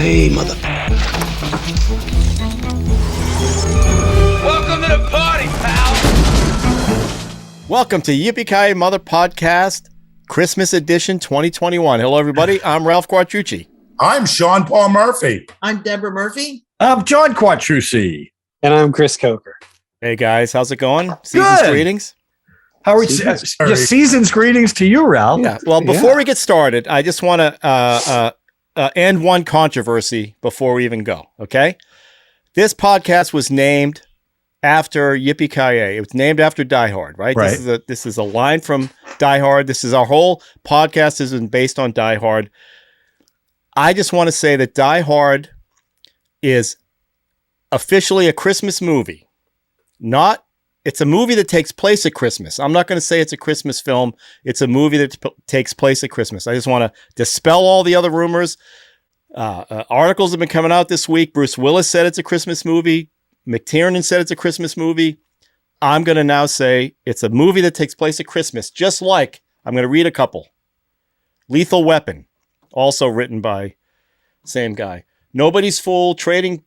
Yippee-Ki-Yay, mother. Welcome to the party, pal. Welcome to Yippee-Ki-Yay Mother Podcast, Christmas Edition 2021. Hello, everybody. I'm Ralph Quattrucci. I'm Sean Paul Murphy. I'm Deborah Murphy. I'm John Quattrucci. And I'm Chris Coker. Hey, guys. How's it going? Season's Good. greetings. How are you? Your season's greetings to you, Ralph. Yeah. Well, before we get started, I just want to end one controversy before we even go, okay? This podcast was named after Yippee-Ki-Yay. It was named after Die Hard, right? Right. This is a line from Die Hard. This is our whole podcast has been based on Die Hard. I just want to say that Die Hard is officially a Christmas movie. It's a movie that takes place at Christmas. I'm not going to say it's a Christmas film. It's a movie that takes place at Christmas. I just want to dispel all the other rumors. Articles have been coming out this week. Bruce Willis said it's a Christmas movie. McTiernan said it's a Christmas movie. I'm going to now say it's a movie that takes place at Christmas, just like, I'm going to read a couple. Lethal Weapon, also written by same guy. Nobody's Fool, Trading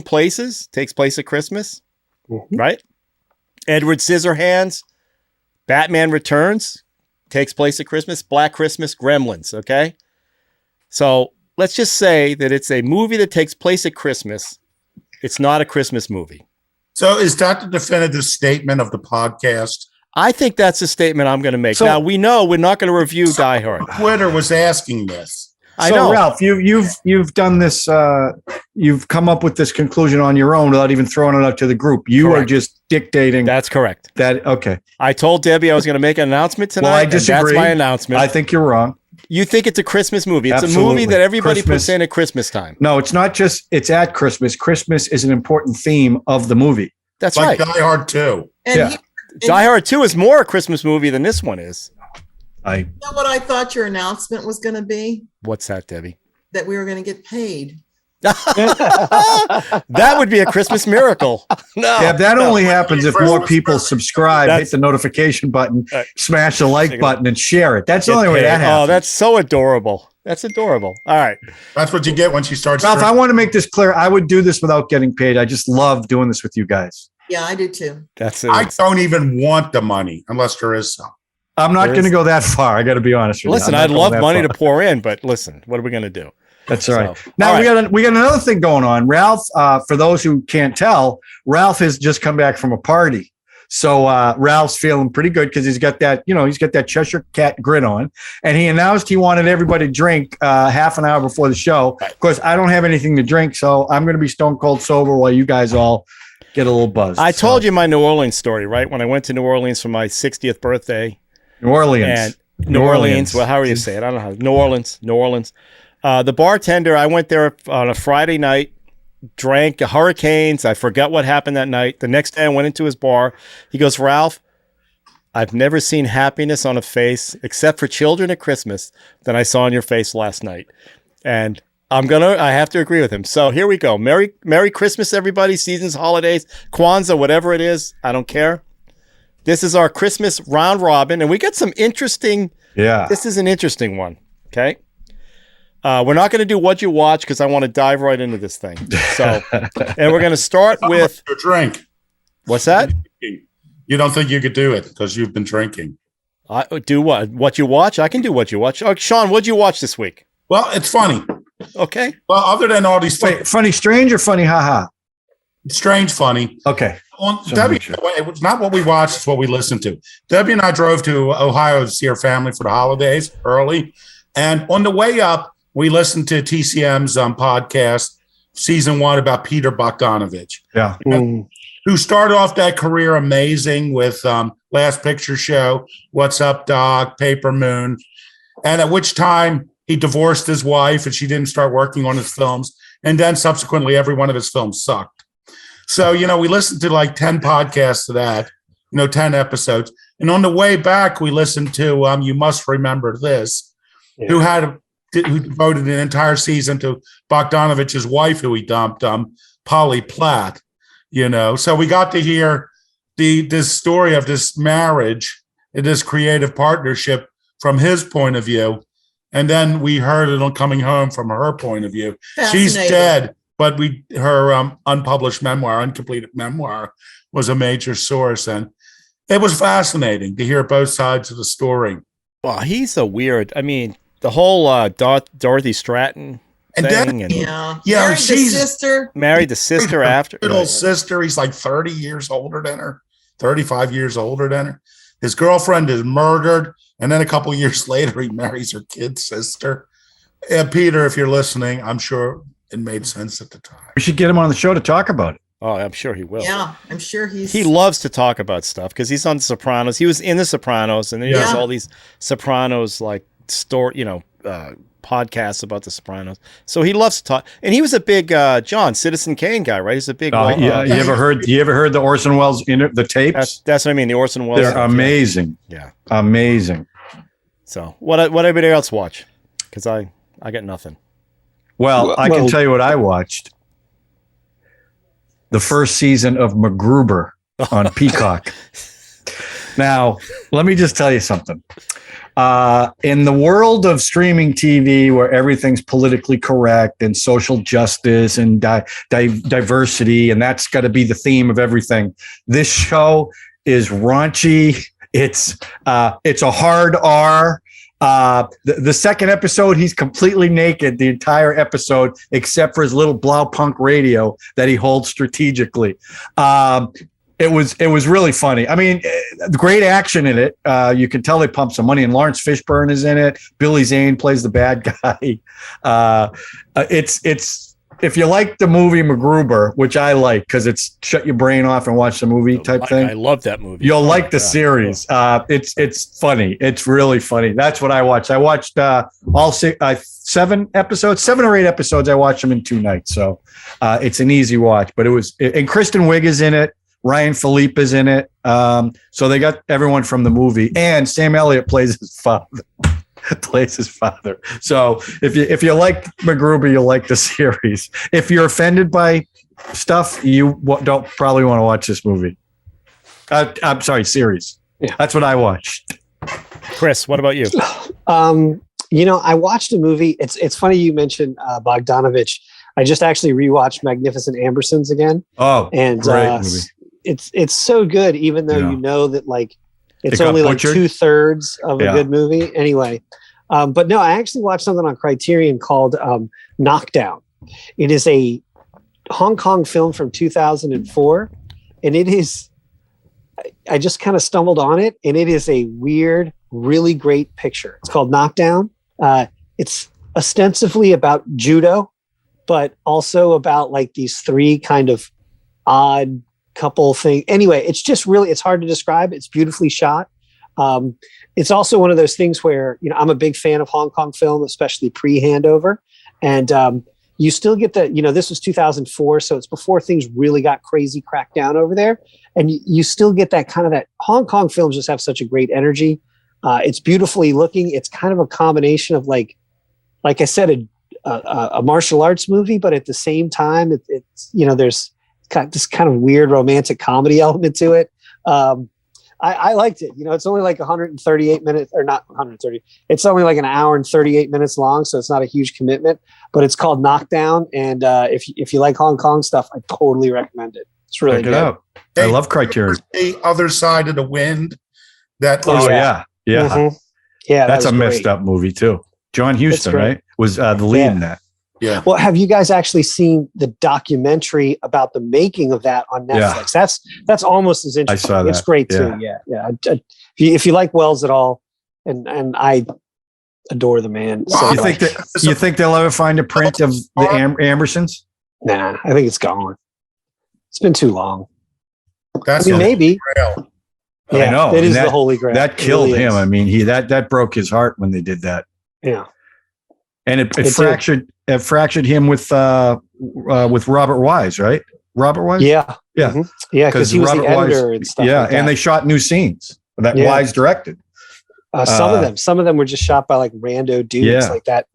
Places, takes place at Christmas, right? Edward Scissorhands, Batman Returns, takes place at Christmas. Black Christmas, Gremlins, okay? So let's just say that it's a movie that takes place at Christmas. It's not a Christmas movie. So is that the definitive statement of the podcast? I think that's a statement I'm going to make. Now, we know we're not going to review Die Hard. Twitter was asking this. I So, know. Ralph, you've done this. You've come up with this conclusion on your own without even throwing it out to the group. You Correct. are just dictating That's correct. that. Okay. I told Debbie I was going to make an announcement tonight. Well, I and disagree. that's my announcement. I think you're wrong. You think it's a Christmas movie. It's a Absolutely. movie that everybody Christmas. puts in at Christmas time. No, it's not just. It's at Christmas. Christmas is an important theme of the movie. That's Like right. Die Hard 2. And Yeah. Die Hard 2 is more a Christmas movie than this one is. I you know what I thought your announcement was going to be? What's that, Debbie? That we were going to get paid. That would be a Christmas miracle. No. yeah. That only happens if more Christmas people present. subscribe, That's- hit the notification button, Right. smash the like button, and share it. That's the only way that happens. Oh, that's so adorable. That's adorable. All right. That's what you get when she starts. Ralph, I want to make this clear. I would do this without getting paid. I just love doing this with you guys. Yeah, I do too. That's it. I don't even want the money unless there is some. I'm not There going to is- go that far. I got to be honest with Listen, you. I'm I'd not love going that money far. to pour in, but listen, what are we going to do? That's all right. So, Now all right. we got another thing going on. Ralph, for those who can't tell, Ralph has just come back from a party. So Ralph's feeling pretty good because he's got that Cheshire Cat grin on, and he announced he wanted everybody to drink half an hour before the show. Of course, I don't have anything to drink, so I'm going to be stone cold sober while you guys all get a little buzzed. I told you my New Orleans story, right? When I went to New Orleans for my 60th birthday. New Orleans. And New Orleans. Well, how are you say it? I don't know how. New Orleans. The bartender, I went there on a Friday night, drank hurricanes. I forgot what happened that night. The next day I went into his bar. He goes, Ralph, I've never seen happiness on a face except for children at Christmas than I saw on your face last night. And I have to agree with him. So here we go. Merry Christmas, everybody. Seasons, holidays, Kwanzaa, whatever it is. I don't care. This is our Christmas round robin, and we got some interesting. Yeah. This is an interesting one. Okay. We're not going to do what you watch because I want to dive right into this thing. So, and we're going to start with Your drink. what's that? You don't think you could do it because you've been drinking. Do what? What you watch? I can do what you watch. Oh, Sean, what'd you watch this week? Well, it's funny. Okay. Well, other than all these Wait, funny strange or funny haha? strange funny. Okay. Debbie, it was not what we watched, it's what we listened to. Debbie and I drove to Ohio to see her family for the holidays early. And on the way up, we listened to TCM's podcast, season 1, about Peter Bogdanovich. Yeah. Who started off that career amazing with Last Picture Show, What's Up, Doc, Paper Moon, and at which time he divorced his wife and she didn't start working on his films. And then subsequently, every one of his films sucked. So, we listened to like 10 podcasts of that, 10 episodes. And on the way back, we listened to You Must Remember This, who devoted an entire season to Bogdanovich's wife, who he dumped, Polly Platt. So we got to hear this story of this marriage and this creative partnership from his point of view. And then we heard it on coming home from her point of view. She's Fascinating. dead, but her unpublished memoir, uncompleted memoir, was a major source, and it was fascinating to hear both sides of the story. Well, he's a weird. I mean, the whole Dorothy Stratton And thing, then- and Yeah. Yeah, Married the she's- sister. married the sister after. Little sister, he's like 30 years older than her, 35 years older than her. His girlfriend is murdered, and then a couple years later, he marries her kid's sister. And Peter, if you're listening, I'm sure it made sense at the time. We should get him on the show to talk about it. Oh, I'm sure he will. Yeah, I'm sure He loves to talk about stuff because he's on The Sopranos. He was in The Sopranos, and then he does Yeah. all these Sopranos like podcasts about The Sopranos. So he loves to talk, and he was a big Citizen Kane guy, right? He's a big. Yeah, you ever heard the Orson Welles the tapes? That's what I mean. The Orson Welles. They're stuff, amazing. Yeah. Amazing. So what everybody else watch? Because I got nothing. Well, I can tell you what I watched. The first season of MacGruber on Peacock. Now, let me just tell you something. In the world of streaming TV, where everything's politically correct and social justice and diversity, and that's got to be the theme of everything, this show is raunchy. It's a hard R. The second episode, he's completely naked the entire episode, except for his little Blaupunk radio that he holds strategically. It was really funny. I mean, great action in it. You can tell they pumped some money, and Lawrence Fishburne is in it. Billy Zane plays the bad guy. It's if you like the movie MacGruber, which I like because it's shut your brain off and watch the movie type thing. I love that movie. You'll like the series. It's funny. It's really funny. That's what I watched. I watched all 7 episodes, 7 or 8 episodes. I watched them in 2 nights. So it's an easy watch. But and Kristen Wiig is in it. Ryan Philippe is in it. So they got everyone from the movie, and Sam Elliott plays his father. So if you like MacGruber, you'll like the series. If you're offended by stuff, you don't probably want to watch this movie. I'm sorry, series. Yeah. That's what I watched. Chris, what about you? I watched a movie. It's funny you mentioned Bogdanovich. I just actually rewatched Magnificent Ambersons again. Oh, and great movie. It's so good, even though you know that like it's got only like butchered? 2/3 of a good movie. Anyway, but no, I actually watched something on Criterion called Knockdown. It is a Hong Kong film from 2004, and it is. I just kind of stumbled on it, and it is a weird, really great picture. It's called Knockdown. It's ostensibly about judo, but also about like these 3 kind of odd couple things. Anyway, it's just really, it's hard to describe. It's beautifully shot. It's also one of those things where, I'm a big fan of Hong Kong film, especially pre-handover. And you still get this was 2004. So it's before things really got crazy cracked down over there. And you still get that kind of that Hong Kong films just have such a great energy. It's beautifully looking. It's kind of a combination of like I said, a martial arts movie, but at the same time, it's there's got this kind of weird romantic comedy element to it. I liked it. It's only like 138 minutes, or not 130. It's only like an hour and 38 minutes long, so it's not a huge commitment. But it's called Knockdown, and if you like Hong Kong stuff, I totally recommend it. It's really Check it good. out. I love Criterion. The Other Side of the Wind. That Oh was yeah. Mhm. Yeah, That's that a was messed great. up movie too. John Huston, great. right, was the lead in that. yeah. Well, have you guys actually seen the documentary about the making of that on Netflix? Yeah. That's almost as interesting. saw It's that. great too. Yeah. If you like Wells at all, and I adore the man. Wow. You think they'll ever find a print of the Ambersons? Nah, I think it's gone. It's been too long. That's I mean, maybe. Grail. I know. It And is that- the holy grail. That It killed really him. is. I mean, that broke his heart when they did that, Yeah. and it did. fractured him with Robert Wise, right? Robert Wise. Yeah. Yeah. Mhm. Yeah, because he was the Robert editor Wise- and stuff. Yeah, like that. and they shot new scenes that Yeah. Wise directed. Some of them were just shot by like rando dudes, Yeah. like that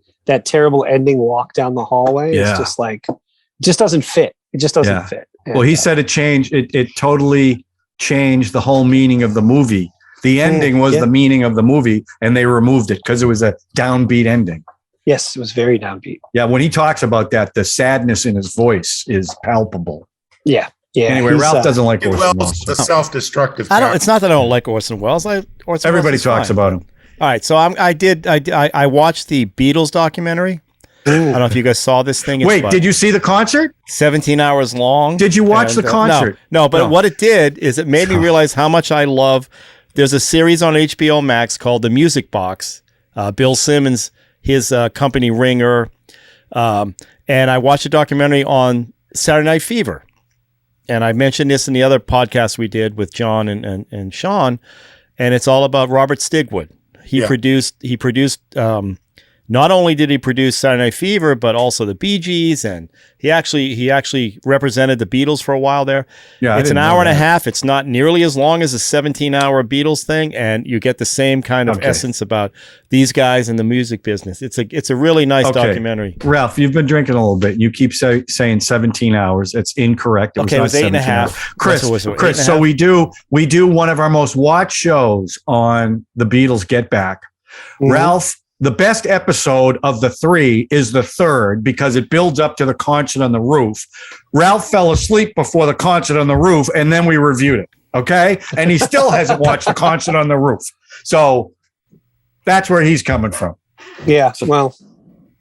terrible ending walk down the hallway. Yeah. It's just like, it just doesn't fit. It just doesn't Yeah. fit. Well, he said it changed. It totally changed the whole meaning of the movie The ending was the meaning of the movie, and they removed it because it was a downbeat ending. Yes, it was very downbeat. Yeah, when he talks about that, the sadness in his voice is palpable. Yeah. Anyway, Ralph doesn't like Orson Welles. Welles. The self-destructive. It's not that I don't like Orson Welles. Everybody talks about him. All right, so I watched the Beatles documentary. I don't know if you guys saw this thing. Wait, did you see the concert? 17 hours long. Did you watch the concert? No, but what it did is it made me realize how much I love. There's a series on HBO Max called The Music Box. Bill Simmons, his company Ringer, and I watched a documentary on Saturday Night Fever. And I mentioned this in the other podcast we did with John and Sean, and it's all about Robert Stigwood. He produced. Not only did he produce Saturday Night Fever, but also the Bee Gees, and he actually represented the Beatles for a while there. Yeah, it's an hour and a half. It's not nearly as long as a 17-hour Beatles thing, and you get the same kind of essence about these guys in the music business. It's a really nice documentary. Ralph, you've been drinking a little bit. You keep saying 17 hours. It's incorrect. It was 8.5. Chris. So we do one of our most watched shows on the Beatles Get Back. Mm-hmm. Ralph. The best episode of the 3 is the 3rd because it builds up to the concert on the roof. Ralph fell asleep before the concert on the roof, and then we reviewed it. Okay. And he still hasn't watched the concert on the roof. So that's where he's coming from. Yeah. Well,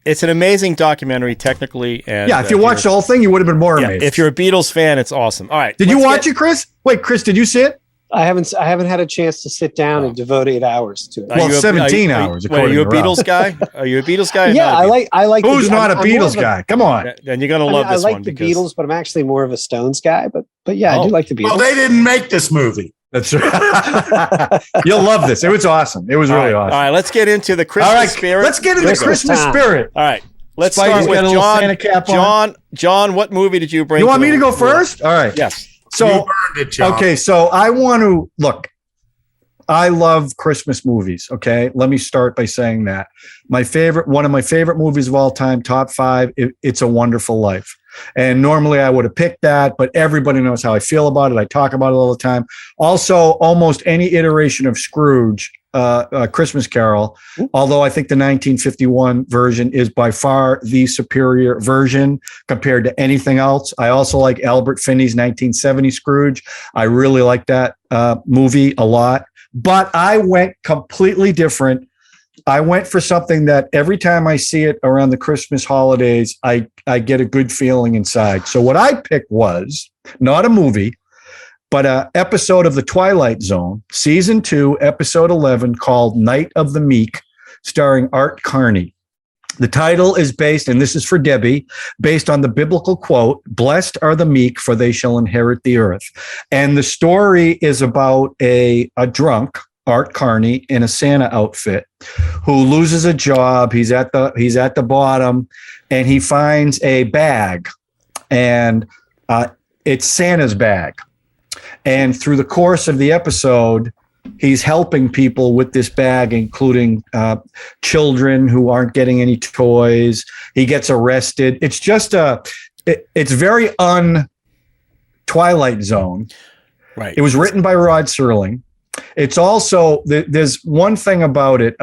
it's an amazing documentary technically. And if you watched the whole thing, you would have been more amazed. If you're a Beatles fan, it's awesome. All right. Did you watch it, Chris? Wait, Chris, did you see it? I haven't had a chance to sit down and devote 8 hours to it. Well, 17 hours. Are you a Beatles guy? Are you a Beatles guy? Yeah, I like. Who's not a Beatles guy? Come on. Then you're gonna love this one. I like the Beatles, but I'm actually more of a Stones guy. But yeah, I do like the Beatles. Well, they didn't make this movie. That's right. You'll love this. It was awesome. It was really awesome. All right, let's get into the Christmas spirit. Let's get into the Christmas spirit. All right. Let's start with John. John, what movie did you bring? You want me to go first? All right. Yes. So, you burned it, John. Okay, so I want to look. I love Christmas movies. Okay, let me start by saying that one of my favorite movies of all time, top 5. It's a Wonderful Life. And normally I would have picked that, but everybody knows how I feel about it. I talk about it all the time. Also, almost any iteration of Scrooge, Christmas Carol, although I think the 1951 version is by far the superior version compared to anything else. I also like Albert Finney's 1970 Scrooge. I really like that movie a lot. But I went completely different. I went for something that every time I see it around the Christmas holidays, I get a good feeling inside. So what I picked was not a movie, but an episode of The Twilight Zone, season 2, episode 11, called Night of the Meek, starring Art Carney. The title is based, and this is for Debbie, based on the biblical quote, "Blessed are the meek, for they shall inherit the earth." And the story is about a drunk, Art Carney, in a Santa outfit, who loses a job. He's at the bottom, and he finds a bag, and it's Santa's bag. And through the course of the episode, he's helping people with this bag, including children who aren't getting any toys. He gets arrested. It's just it's very Twilight Zone. Right. It was written by Rod Serling. It's also, there's one thing about it.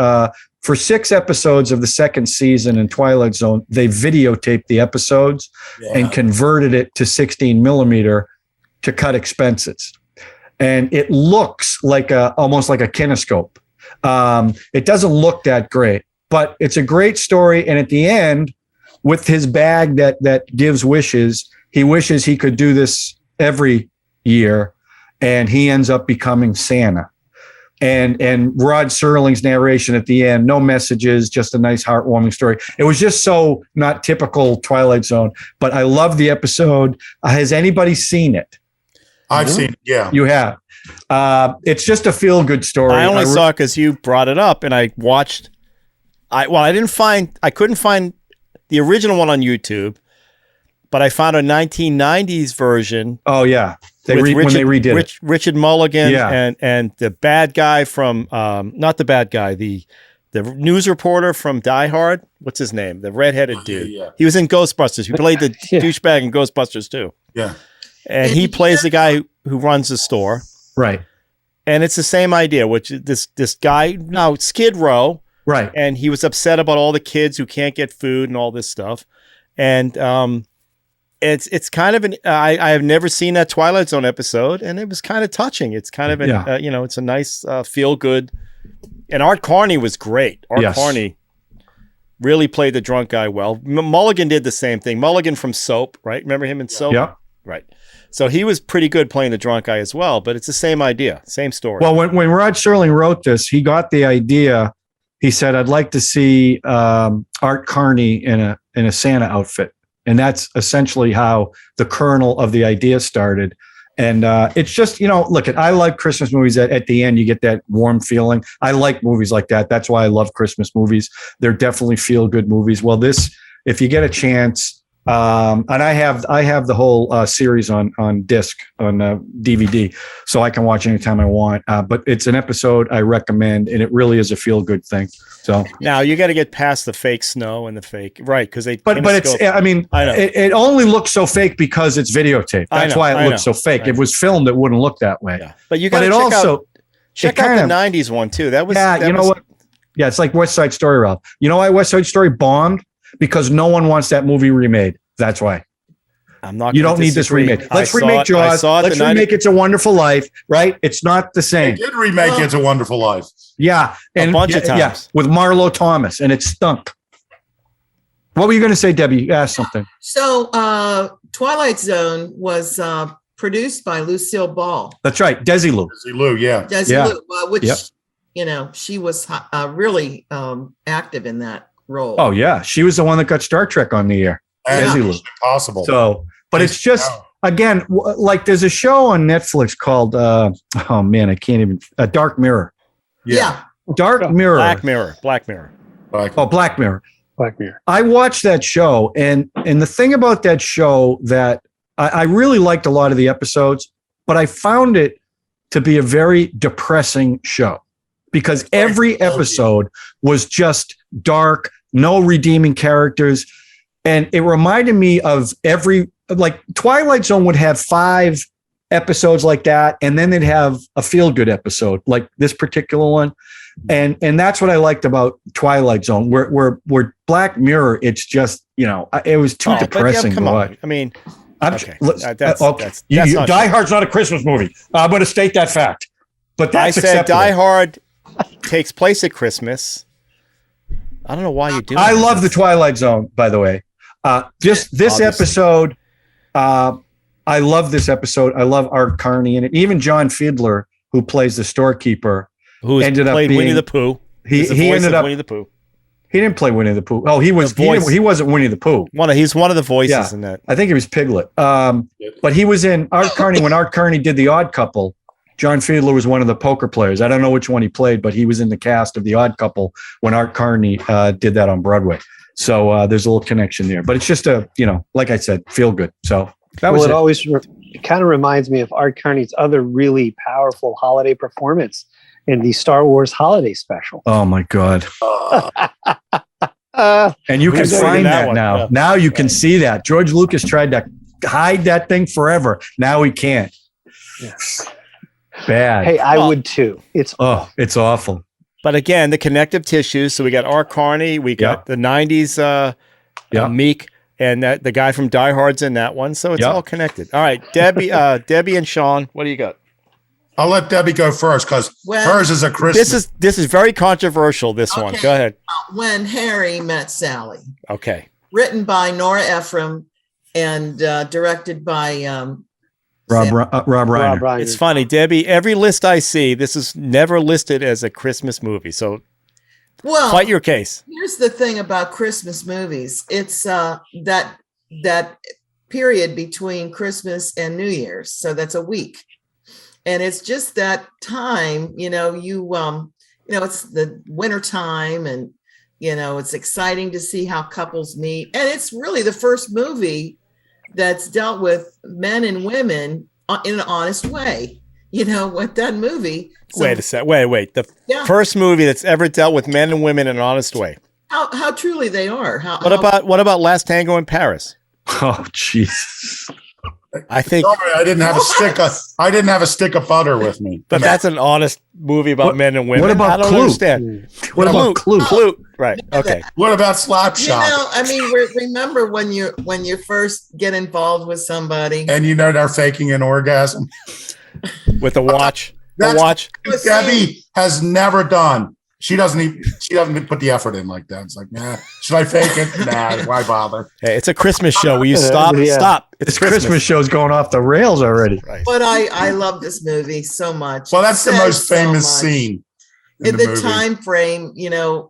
For 6 episodes of the second season in Twilight Zone, they videotaped the episodes and converted it to 16 millimeter to cut expenses. And it looks like almost like a kinescope. It doesn't look that great, but it's a great story. And at the end, with his bag that gives wishes, he wishes he could do this every year, and he ends up becoming Santa. And Rod Serling's narration at the end, no messages, just a nice heartwarming story. It was just so not typical Twilight Zone, but I love the episode. Has anybody seen it? I've seen it, yeah. You have. It's just a feel-good story. I only saw it because you brought it up, and I watched. I couldn't find the original one on YouTube, but I found a 1990s version. Oh yeah, when they redid it. Richard Mulligan and the bad guy from not the bad guy, the news reporter from Die Hard. What's his name? The redheaded dude. Yeah. He was in Ghostbusters. He played the douchebag in Ghostbusters too. Yeah. And he plays the guy who runs the store. Right. And it's the same idea, which this guy, now Skid Row, Right. and he was upset about all the kids who can't get food and all this stuff. And it's kind of I have never seen that Twilight Zone episode, and it was kind of touching. It's kind of it's a nice feel good. And Art Carney was great. Art Carney really played the drunk guy well. Mulligan did the same thing. Mulligan from Soap, right? Remember him in Soap? Yeah. Right. So he was pretty good playing the drunk guy as well, but it's the same idea, same story. Well, when Rod Serling wrote this, he got the idea. He said, "I'd like to see Art Carney in a Santa outfit," and that's essentially how the kernel of the idea started. And it's just, look, I like Christmas movies. At the end, you get that warm feeling. I like movies like that. That's why I love Christmas movies. They're definitely feel good movies. Well, this, if you get a chance. And I have the whole series on disc on DVD, so I can watch anytime I want. But it's an episode I recommend, and it really is a feel good thing. So now you got to get past the fake snow and the fake, right? Because they, but it's, I mean, I know. It only looks so fake because it's videotaped. That's why it looks so fake. If it was filmed, it wouldn't look that way. Yeah. But you got to check out the '90s one too. That was what? Yeah, it's like West Side Story, Ralph. You know why West Side Story bombed? Because no one wants that movie remade. That's why. I'm not. You don't need this remake. Let's remake Jaws. Let's remake It's a Wonderful Life. Right? It's not the same. They did remake It's a Wonderful Life. Yeah, and a bunch of times. Yeah, with Marlo Thomas, and it stunk. What were you going to say, Debbie? You asked something. So, Twilight Zone was produced by Lucille Ball. That's right, Desilu. Desilu, yeah. Desilu, which she was really active in that role. Oh yeah, she was the one that got Star Trek on the air. Desilu. Possible. So, but it's just again, like there's a show on Netflix called I can't even Dark Mirror. Yeah. Dark Mirror. Black Mirror. Black Mirror. Black Mirror. I watched that show, and the thing about that show that I really liked a lot of the episodes, but I found it to be a very depressing show because every episode was just dark, no redeeming characters. And it reminded me of Twilight Zone would have 5 episodes like that, and then they'd have a feel-good episode like this particular one. And that's what I liked about Twilight Zone. Where Black Mirror, it's just, it was too depressing. Come on. I mean, okay. That's Die Hard's not a Christmas movie. I'm going to state that fact. But that's acceptable. Die Hard takes place at Christmas. I don't know why you do. I love the Twilight Zone, by the way. This episode, I love this episode. I love Art Carney in it. Even John Fiedler, who plays the storekeeper, who ended up being Winnie the Pooh. He ended up Winnie the Pooh. He didn't play Winnie the Pooh. Oh, he wasn't Winnie the Pooh. He's one of the voices in that. I think he was Piglet. But he was in Art Carney when Art Carney did The Odd Couple. John Fiedler was one of the poker players. I don't know which one he played, but he was in the cast of The Odd Couple when Art Carney did that on Broadway. So there's a little connection there. But it's just like I said, feel good. So that was it kind of reminds me of Art Carney's other really powerful holiday performance in the Star Wars holiday special. Oh my God. And you can find that now. Yeah. Now you can see that. George Lucas tried to hide that thing forever. Now he can't. Yes. Bad. Hey, I would too. It's awful. But again, the connective tissues. So we got Art Carney, we got the '90s Meek, and the guy from Die Hard's in that one. So it's all connected. All right, Debbie and Sean, what do you got? I'll let Debbie go first because hers is a Christmas. This is very controversial. This one. Go ahead. When Harry Met Sally. Okay. Written by Nora Ephron and directed by Rob Reiner. It's funny, Debbie. Every list I see, this is never listed as a Christmas movie. So, fight your case. Here's the thing about Christmas movies: it's that period between Christmas and New Year's. So that's a week, and it's just that time. It's the winter time, and it's exciting to see how couples meet, and it's really the first movie that's dealt with men and women in an honest way. With that movie. Wait a sec. Wait. The first movie that's ever dealt with men and women in an honest way. How truly they are. What about Last Tango in Paris? Oh, Jesus. I think. Sorry, I didn't have a stick of butter with me. But that's an honest movie about men and women. What about I don't Clue? understand. What about Clue? Clue. Right. Okay. What about Slapshot? I mean, remember when you first get involved with somebody, And they're faking an orgasm. With the watch. That's watch. what Debbie has never done. She doesn't even put the effort in like that. It's like, nah, should I fake it? Nah, why bother? Hey, it's a Christmas show. Will you stop? Yeah. Stop. This Christmas show's going off the rails already. Right. but I love this movie so much. Well, that's the It most says so famous much. scene In the the movie. time frame,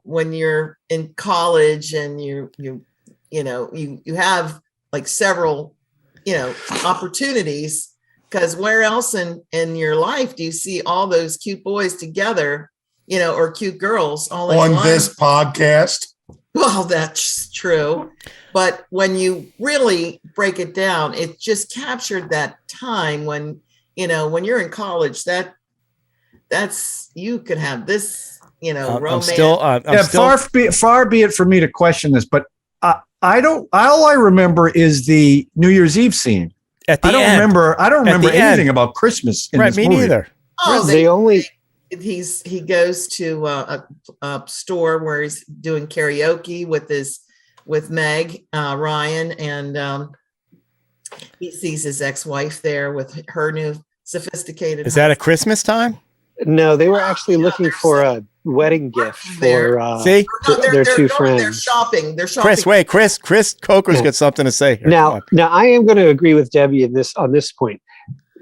when you're in college and you have like several, opportunities, because where else in your life do you see all those cute boys together, or cute girls all in On one? this podcast. Well, that's true. But when you really break it down, it just captured that time when you're in college, that's you could have this, romance. Far be it for me to question this, but I don't. All I remember is the New Year's Eve scene. At the I don't end. remember. I don't remember the anything end. about Christmas in Right. this Me movie. neither. Oh, The only he goes to a store where he's doing karaoke with Meg Ryan, and he sees his ex-wife there with her new sophisticated. Is that a Christmas time? no, they were actually looking for a wedding gift for See? their two They're friends. shopping. They're shopping. Chris, wait. Chris Coker's got something to say here. Now I am going to agree with Debbie on this point.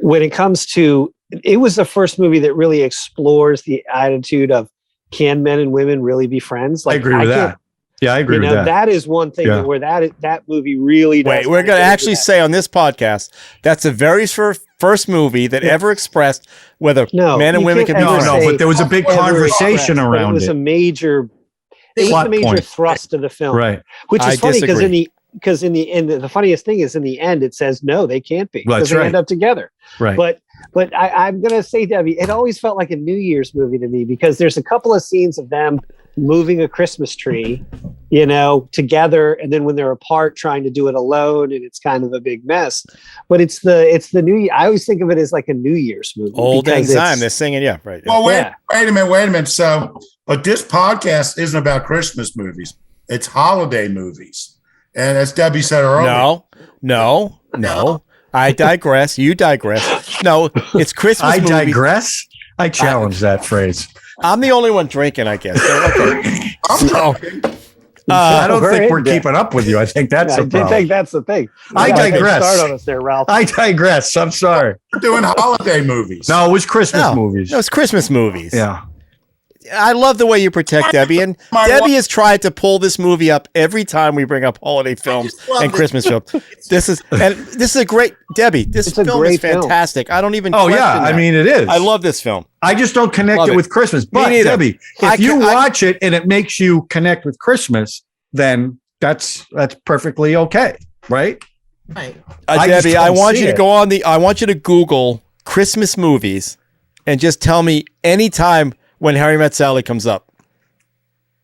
When it comes to, it was the first movie that really explores the attitude of, can men and women really be friends? I agree with that. Yeah, I agree with that. That is one thing where that movie really does. Wait, we're going to actually say on this podcast, that's the very first movie that ever expressed whether men and you women can't can be ever friends. say but there was a big ever conversation expressed, but around it. Was it. a major, Plot point. thrust of the film, Right. Which is I funny disagree. because in the end, the funniest thing is in the end it says no, they can't be That's because they right. end up together. Right. But I'm gonna say, Debbie, it always felt like a New Year's movie to me because there's a couple of scenes of them moving a Christmas tree, together, and then when they're apart, trying to do it alone, and it's kind of a big mess. But it's the New Year. I always think of it as like a New Year's movie. Old Lang because Syne. They're singing, yeah, right. Well, wait Yeah. a minute. So, but this podcast isn't about Christmas movies. It's holiday movies. And as Debbie said earlier. No. I digress. You digress. No, it's Christmas I movies. digress. I challenge that phrase. I'm the only one drinking, I guess. So, okay. So, I don't we're think in we're there. keeping up with you. I think that's I the did problem. think that's the thing. I You got a head digress. Start on us there, Ralph. I digress. I'm sorry. We're doing holiday movies. No, it was Christmas movies. No, it's Christmas movies. Yeah. I love the way you protect Debbie. And Debbie has tried to pull this movie up every time we bring up holiday films love and it. Christmas films. This is a great, Debbie, this It's a film is great film. fantastic. I don't even Oh, question yeah. that. I mean, it is. I love this film. I just don't connect Love it it. with Christmas. But neither. Debbie, I if you can- I- watch it and it makes you connect with Christmas, then that's perfectly okay, right? Right. I just Debbie, I don't want see you to it. go on I want you to Google Christmas movies and just tell me any time when Harry Met Sally comes up.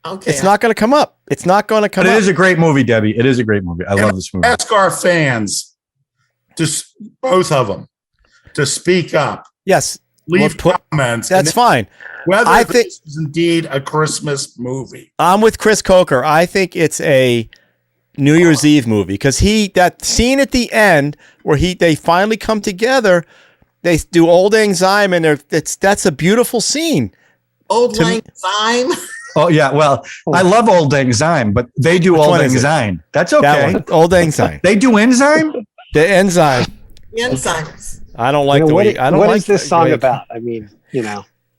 Okay. It's not going to come up. It's not going to come But up. it is a great movie, Debbie. It is a great movie. I love this movie. Ask our fans, just both of them, to speak up. Yes. Leave Well, comments. That's fine. Whether I think- this is indeed a Christmas movie. I'm with Chris Coker. I think it's a New Year's Eve movie because that scene at the end where they finally come together, they do Old Lang Syne, and that's a beautiful scene. Old to me- Lang Syne. Oh, yeah. Well, I love Old Lang Syne, but they do Which Old one Lang is it? Syne. That's That okay. one, Old Lang Syne, They do enzyme? the enzyme. The Ensigns. I don't like the way. I don't what like is this the song way- about? I mean,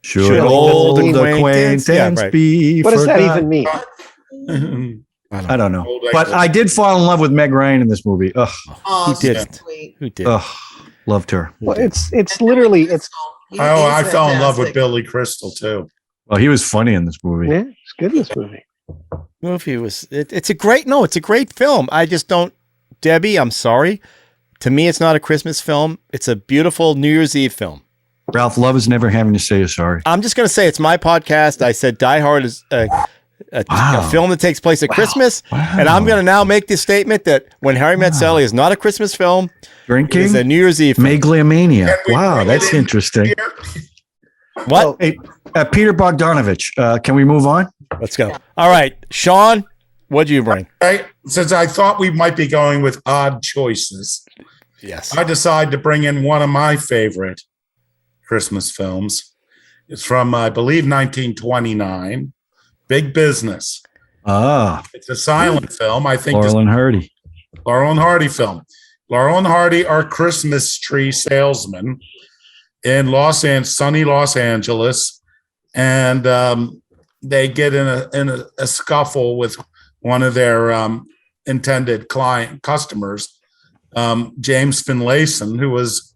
Should old acquaintance- yeah, right. be what does that forgot? even mean? I don't know. Old Lang But Syne. I did fall in love with Meg Ryan in this movie. Ugh, Oh, Who so didn't? sweet. Who did? ugh, loved her. Well, it's literally it's He Oh, is I fell in love with fantastic. Billy Crystal too. Well, he was funny in this movie. yeah, it's good in this movie. Movie was. It's a great film. I just don't. Debbie, I'm sorry. To me, it's not a Christmas film. It's a beautiful New Year's Eve film. Ralph, love is never having to say you're sorry. I'm just going to say it's my podcast. I said Die Hard is a film that takes place at Christmas. And I'm going to now make the statement that When Harry Met Sally is not a Christmas film. Drinking? It's a New Year's Eve film. Megalomania. Wow, that's interesting. What? Hey, Peter Bogdanovich, can we move on? Let's go. All right, Sean, what do you bring? Since I thought we might be going with odd choices, yes, I decided to bring in one of my favorite Christmas films. It's from, I believe, 1929, Big Business. It's a silent film. I think Laurel and Hardy. Laurel and Hardy film. Laurel and Hardy are Christmas tree salesmen in sunny Los Angeles, and they get in a scuffle with one of their intended customers, James Finlayson, who was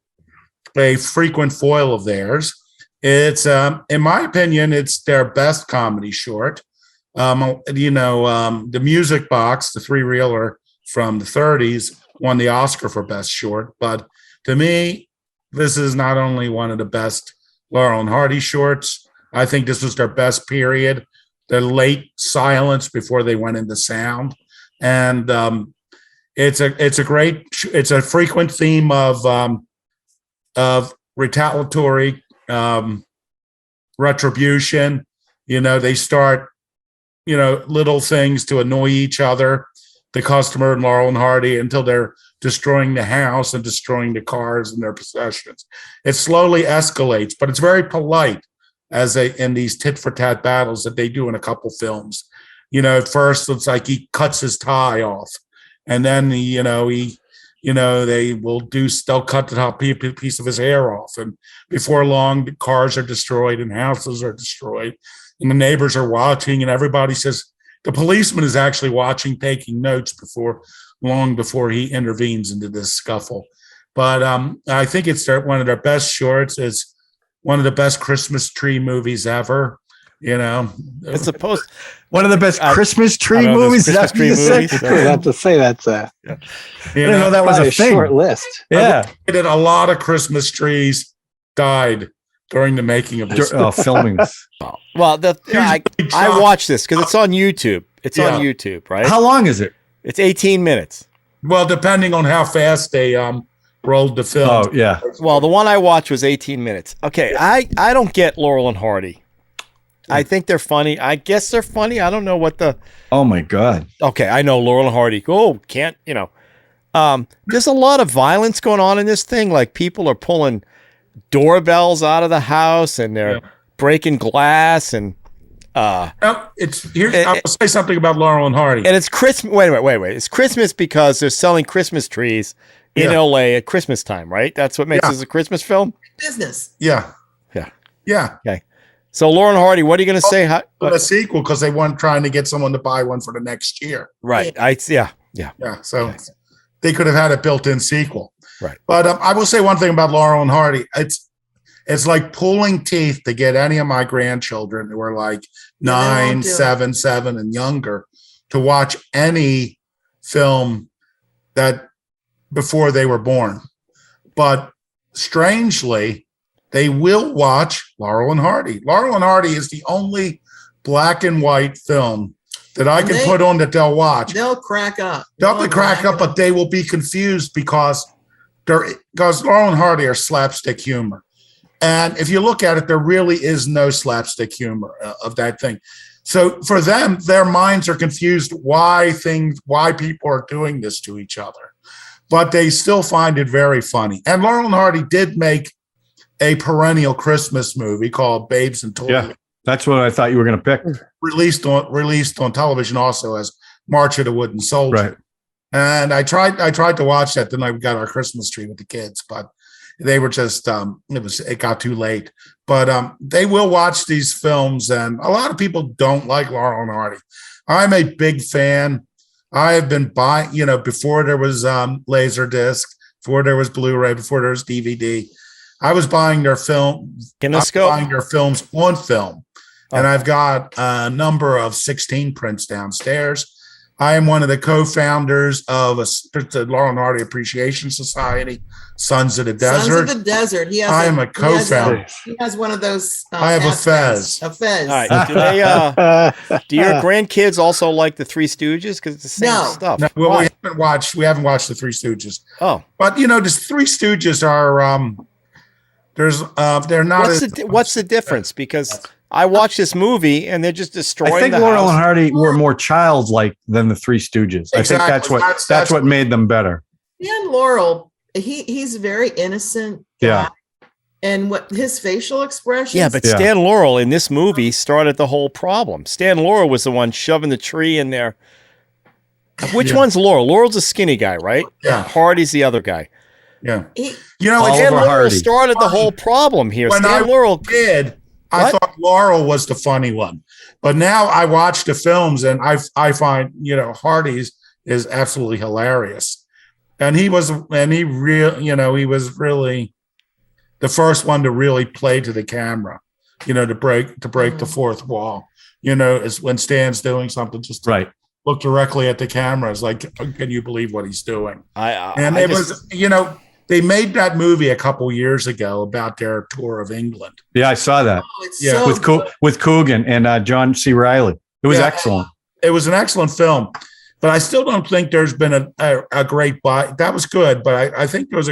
a frequent foil of theirs. It's, in my opinion, it's their best comedy short. The Music Box, the three-reeler from the 30s, won the Oscar for Best Short. But to me, this is not only one of the best Laurel and Hardy shorts. I think this was their best period, the late silence before they went into sound. And it's a frequent theme of retaliatory retribution. They start, little things to annoy each other, the customer and Laurel and Hardy, until they're destroying the house and destroying the cars and their possessions. It slowly escalates, but it's very polite in these tit for tat battles that they do in a couple films. At first it's like he cuts his tie off, and then they'll cut the top piece of his hair off, and before long the cars are destroyed and houses are destroyed, and the neighbors are watching, and everybody says the policeman is actually watching, taking notes long before he intervenes into this scuffle. But I think it's one of their best shorts. It's one of the best Christmas tree movies ever. It's supposed one of the best Christmas tree movies. Christmas tree movies. I have to say that's I didn't know that was a thing. Short list. Yeah, a lot of Christmas trees died during the making of this. Filming. Well, I watched this because it's on YouTube. It's on YouTube, right? How long is it? It's 18 minutes. Well, depending on how fast they rolled the film. Oh, yeah. Well, the one I watched was 18 minutes. Okay, I don't get Laurel and Hardy. I think they're funny. I guess they're funny. I don't know what the... Oh, my God. Okay, I know Laurel and Hardy. There's a lot of violence going on in this thing. Like, people are pulling doorbells out of the house, and they're breaking glass, and... I will say something about Laurel and Hardy. And it's Christmas. Wait. It's Christmas because they're selling Christmas trees in LA at Christmas time, right? That's what makes this a Christmas film? Business. Yeah. Okay. So Laurel and Hardy, what are you going to say? A sequel because they weren't trying to get someone to buy one for the next year. Right. Yeah. So they could have had a built-in sequel. Right. But I will say one thing about Laurel and Hardy. It's like pulling teeth to get any of my grandchildren who are like 9, 7, and younger to watch any film that before they were born. But strangely, they will watch Laurel and Hardy. Laurel and Hardy is the only black and white film that I can put on that they'll watch. They'll crack up. They'll crack up, but they will be confused because Laurel and Hardy are slapstick humor. And if you look at it, there really is no slapstick humor of that thing. So for them, their minds are confused why people are doing this to each other. But they still find it very funny. And Laurel and Hardy did make a perennial Christmas movie called Babes in Toyland. Yeah, that's what I thought you were going to pick. Released on television also as March of the Wooden Soldier. Right. And I tried to watch that. Then I got our Christmas tree with the kids, but they were just it got too late. But they will watch these films, and a lot of people don't like Laurel and Hardy. I'm a big fan. I have been buying, before there was Laserdisc, before there was Blu-ray, before there was DVD. I was buying their films on film, and I've got a number of 16 prints downstairs. I am one of the co-founders of the Laurel and Hardy Appreciation Society, Sons of the Desert. Sons of the Desert. I am a co-founder. He has one of those. I have a fez. A fez. All right. Do your grandkids also like the Three Stooges? Because it's the same stuff. No, well, we haven't watched the Three Stooges. Oh, but the Three Stooges are they're not. What's the difference? Because I watched this movie and they're just destroying. I think Laurel and Hardy were more childlike than the Three Stooges. Exactly. I think that's what made them better. And Laurel, he's very innocent. Yeah. And what his facial expressions. Yeah, but Stan Laurel in this movie started the whole problem. Stan Laurel was the one shoving the tree in there. Which one's Laurel? Laurel's a skinny guy, right? Yeah. Hardy's the other guy. Yeah. Stan Laurel started the whole problem here. When I thought Laurel was the funny one. But now I watch the films and I find, Hardy's is absolutely hilarious. And he was really the first one to really play to the camera, to break the fourth wall, is when Stan's doing something, just to look directly at the camera. It's like, can you believe what he's doing? They made that movie a couple years ago about their tour of England. Yeah, I saw that. With Coogan and John C. Reilly. It was excellent. It was an excellent film, but I still don't think there's been a great that was good, but I think there's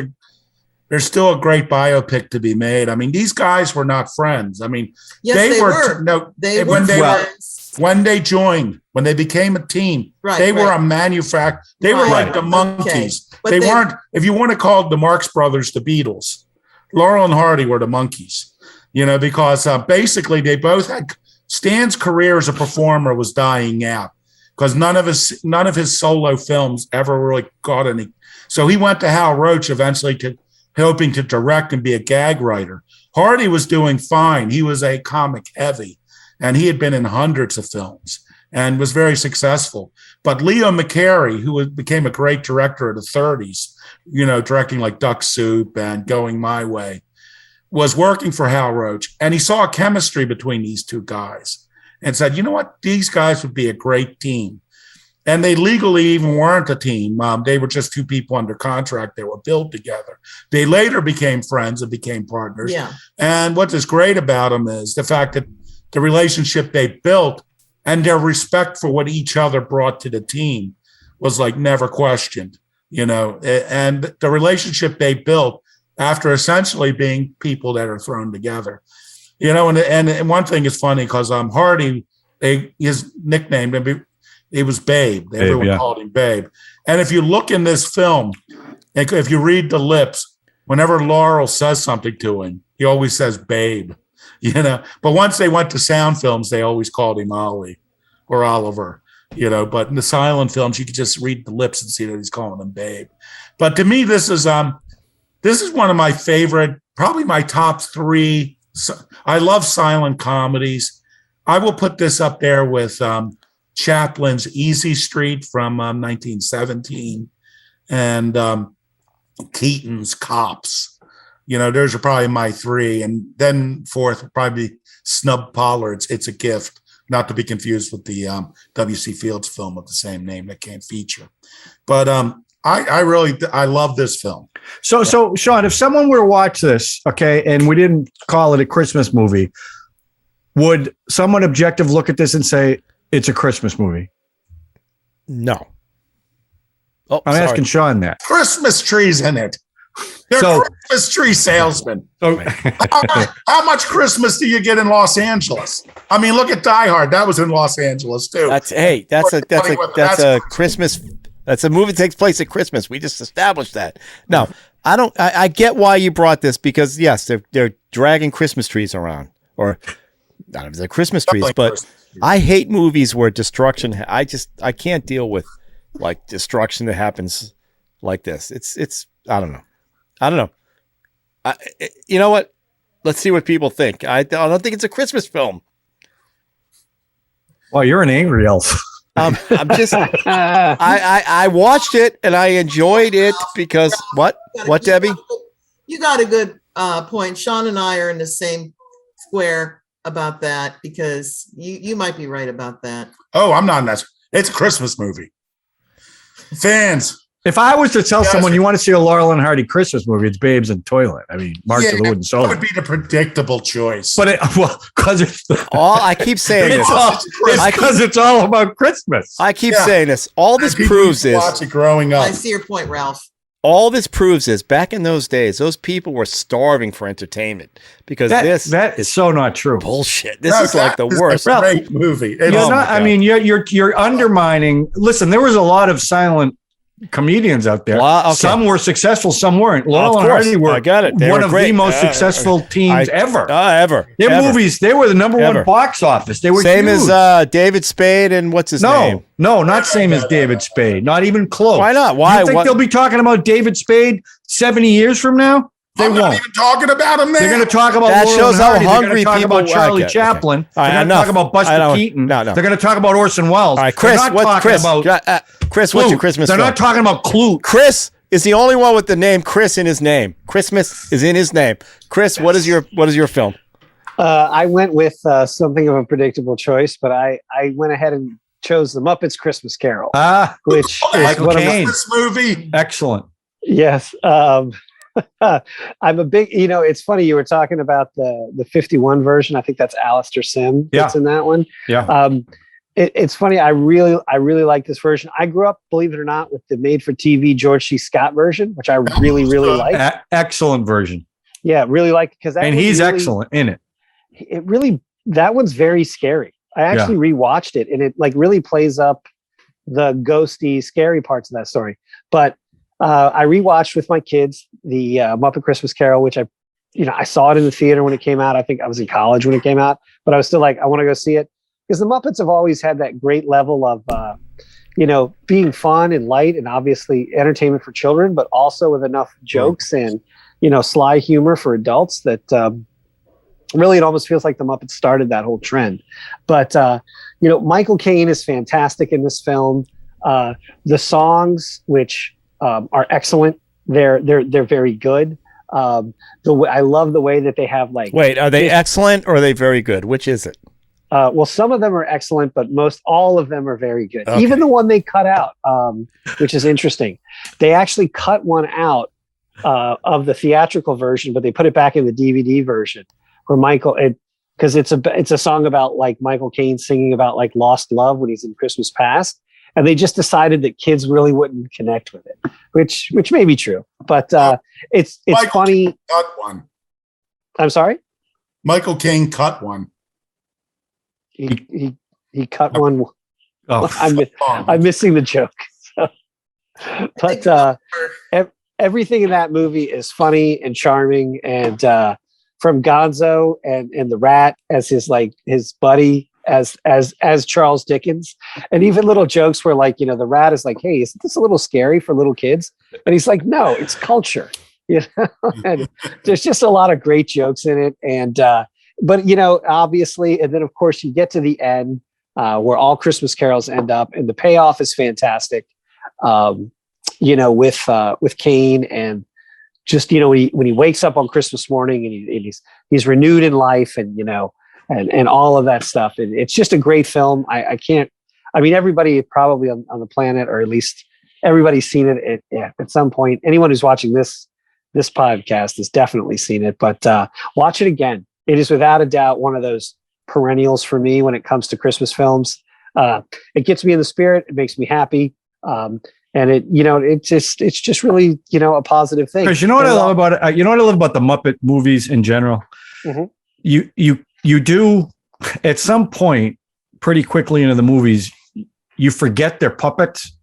still a great biopic to be made. I mean, these guys were not friends. I mean, they were. When they joined, when they became a team, they were a manufacturer. They were like the Monkees. They weren't, if you want to call the Marx Brothers the Beatles, Laurel and Hardy were the Monkees, because basically they both had, Stan's career as a performer was dying out because none of his solo films ever really got any. So he went to Hal Roach eventually hoping to direct and be a gag writer. Hardy was doing fine. He was a comic heavy. And he had been in hundreds of films and was very successful. But Leo McCarey, who became a great director in the 30s, directing like Duck Soup and Going My Way, was working for Hal Roach. And he saw a chemistry between these two guys and said, you know what? These guys would be a great team. And they legally even weren't a team. They were just two people under contract. They were built together. They later became friends and became partners. Yeah. And what is great about them is the fact that the relationship they built and their respect for what each other brought to the team was like never questioned, and the relationship they built after essentially being people that are thrown together, and one thing is funny because Hardy, his nickname, it was Babe. Everyone called him Babe. And if you look in this film, if you read the lips, whenever Laurel says something to him, he always says Babe. But once they went to sound films, they always called him Ollie or Oliver, but in the silent films, you could just read the lips and see that he's calling him Babe. But to me, this is one of my favorite, probably my top three. I love silent comedies. I will put this up there with Chaplin's Easy Street from 1917 and Keaton's Cops. Those are probably my three. And then fourth would probably be Snub Pollard's It's a Gift, not to be confused with the W.C. Fields film of the same name that can't feature. But I love this film. So Sean, if someone were to watch this, okay, and we didn't call it a Christmas movie, would someone objective look at this and say it's a Christmas movie? No. I'm asking Sean that. Christmas trees in it. They're Christmas tree salesmen. How much Christmas do you get in Los Angeles? I mean, look at Die Hard. That was in Los Angeles too. That's a Christmas. That's a movie that takes place at Christmas. We just established that. No, I don't. I get why you brought this because yes, they're dragging Christmas trees around, or not if they're Christmas trees, but I hate movies where destruction. I can't deal with like destruction that happens like this. It's I don't know. You know what? Let's see what people think. I don't think it's a Christmas film. Well, you're an angry elf. I'm just. I watched it and I enjoyed it because what, Debbie? You got a good point. Sean and I are in the same square about that because you might be right about that. Oh, I'm not. It's a Christmas movie. Fans. If I was to tell someone you want to see a Laurel and Hardy Christmas movie, it's Babes in Toilet. I mean, March of the Wooden Soul. That would be the predictable choice. But because it's I keep saying this. Because it's all about Christmas. I keep saying this. All this proves is watch it growing up. I see your point, Ralph. All this proves is back in those days, those people were starving for entertainment because that is so not true. Bullshit. This is like the worst. Great movie. You're undermining. Listen, there was a lot of silent comedians out there. Some were successful, some weren't. Laurel and Hardy were one of the most successful teams ever. Their movies, they were the number one box office. They were same huge. as David Spade and what's his name? No, not same as David Spade. Not even close. Why not? Why? You think they'll be talking about David Spade 70 years from now? They won't. Not even talking about him. They're going to talk about that. Laurel Shows how hungry talk people. About Charlie Chaplin. Okay. They're going to talk about Buster Keaton. No. They're going to talk about Orson Welles. All right, Chris. Chris, what's your Christmas They're film? not talking about Clute. Chris is the only one with the name Chris in his name. Christmas is in his name. Chris, what is your film? I went with something of a predictable choice, but I went ahead and chose The Muppets Christmas Carol, which is Michael Caine. This movie. Excellent. Yes. I'm a big, it's funny. You were talking about the 51 version. I think that's Alistair Sim that's in that one. Yeah. It's funny. I really like this version. I grew up, believe it or not, with the made for TV George C. Scott version, which I really like. Excellent version. Yeah. Really like, because he's excellent in it. It really, that one's very scary. I actually rewatched it and it like really plays up the ghosty, scary parts of that story. But I rewatched with my kids the Muppet Christmas Carol, which I saw it in the theater when it came out. I think I was in college when it came out, but I was still like, I want to go see it because the Muppets have always had that great level of, being fun and light and obviously entertainment for children, but also with enough jokes and, sly humor for adults that really it almost feels like the Muppets started that whole trend. But, Michael Caine is fantastic in this film. The songs, which are excellent. They're very good. I love the way that they have like. Wait, are they excellent or are they very good? Which is it? Well, some of them are excellent, but all of them are very good. Okay. Even the one they cut out, which is interesting. They actually cut one out of the theatrical version, but they put it back in the DVD version where because it's a song about like Michael Caine singing about like lost love when he's in Christmas Past. And they just decided that kids really wouldn't connect with it, which may be true. But it's Michael funny. Caine cut one. I'm sorry? Michael Caine cut one. He cut one. Oh, I'm missing the joke. But everything in that movie is funny and charming. And from Gonzo and the Rat as his buddy, as Charles Dickens, and even little jokes where the Rat is like, hey, isn't this a little scary for little kids? And he's like, no, it's culture. And there's just a lot of great jokes in it. And but obviously, and then of course you get to the end where all Christmas carols end up, and the payoff is fantastic. With Caine, and just when he wakes up on Christmas morning and he's renewed in life, and and all of that stuff. And it's just a great film. Everybody probably on the planet, or at least everybody's seen it at some point. Anyone who's watching this podcast has definitely seen it, but watch it again. It is without a doubt one of those perennials for me when it comes to Christmas films. It gets me in the spirit. It makes me happy. And it's just really, a positive thing. Because you know what I love about it? You know what I love about the Muppet movies in general? Mm-hmm. You do, at some point, pretty quickly into the movies, you forget they're puppets,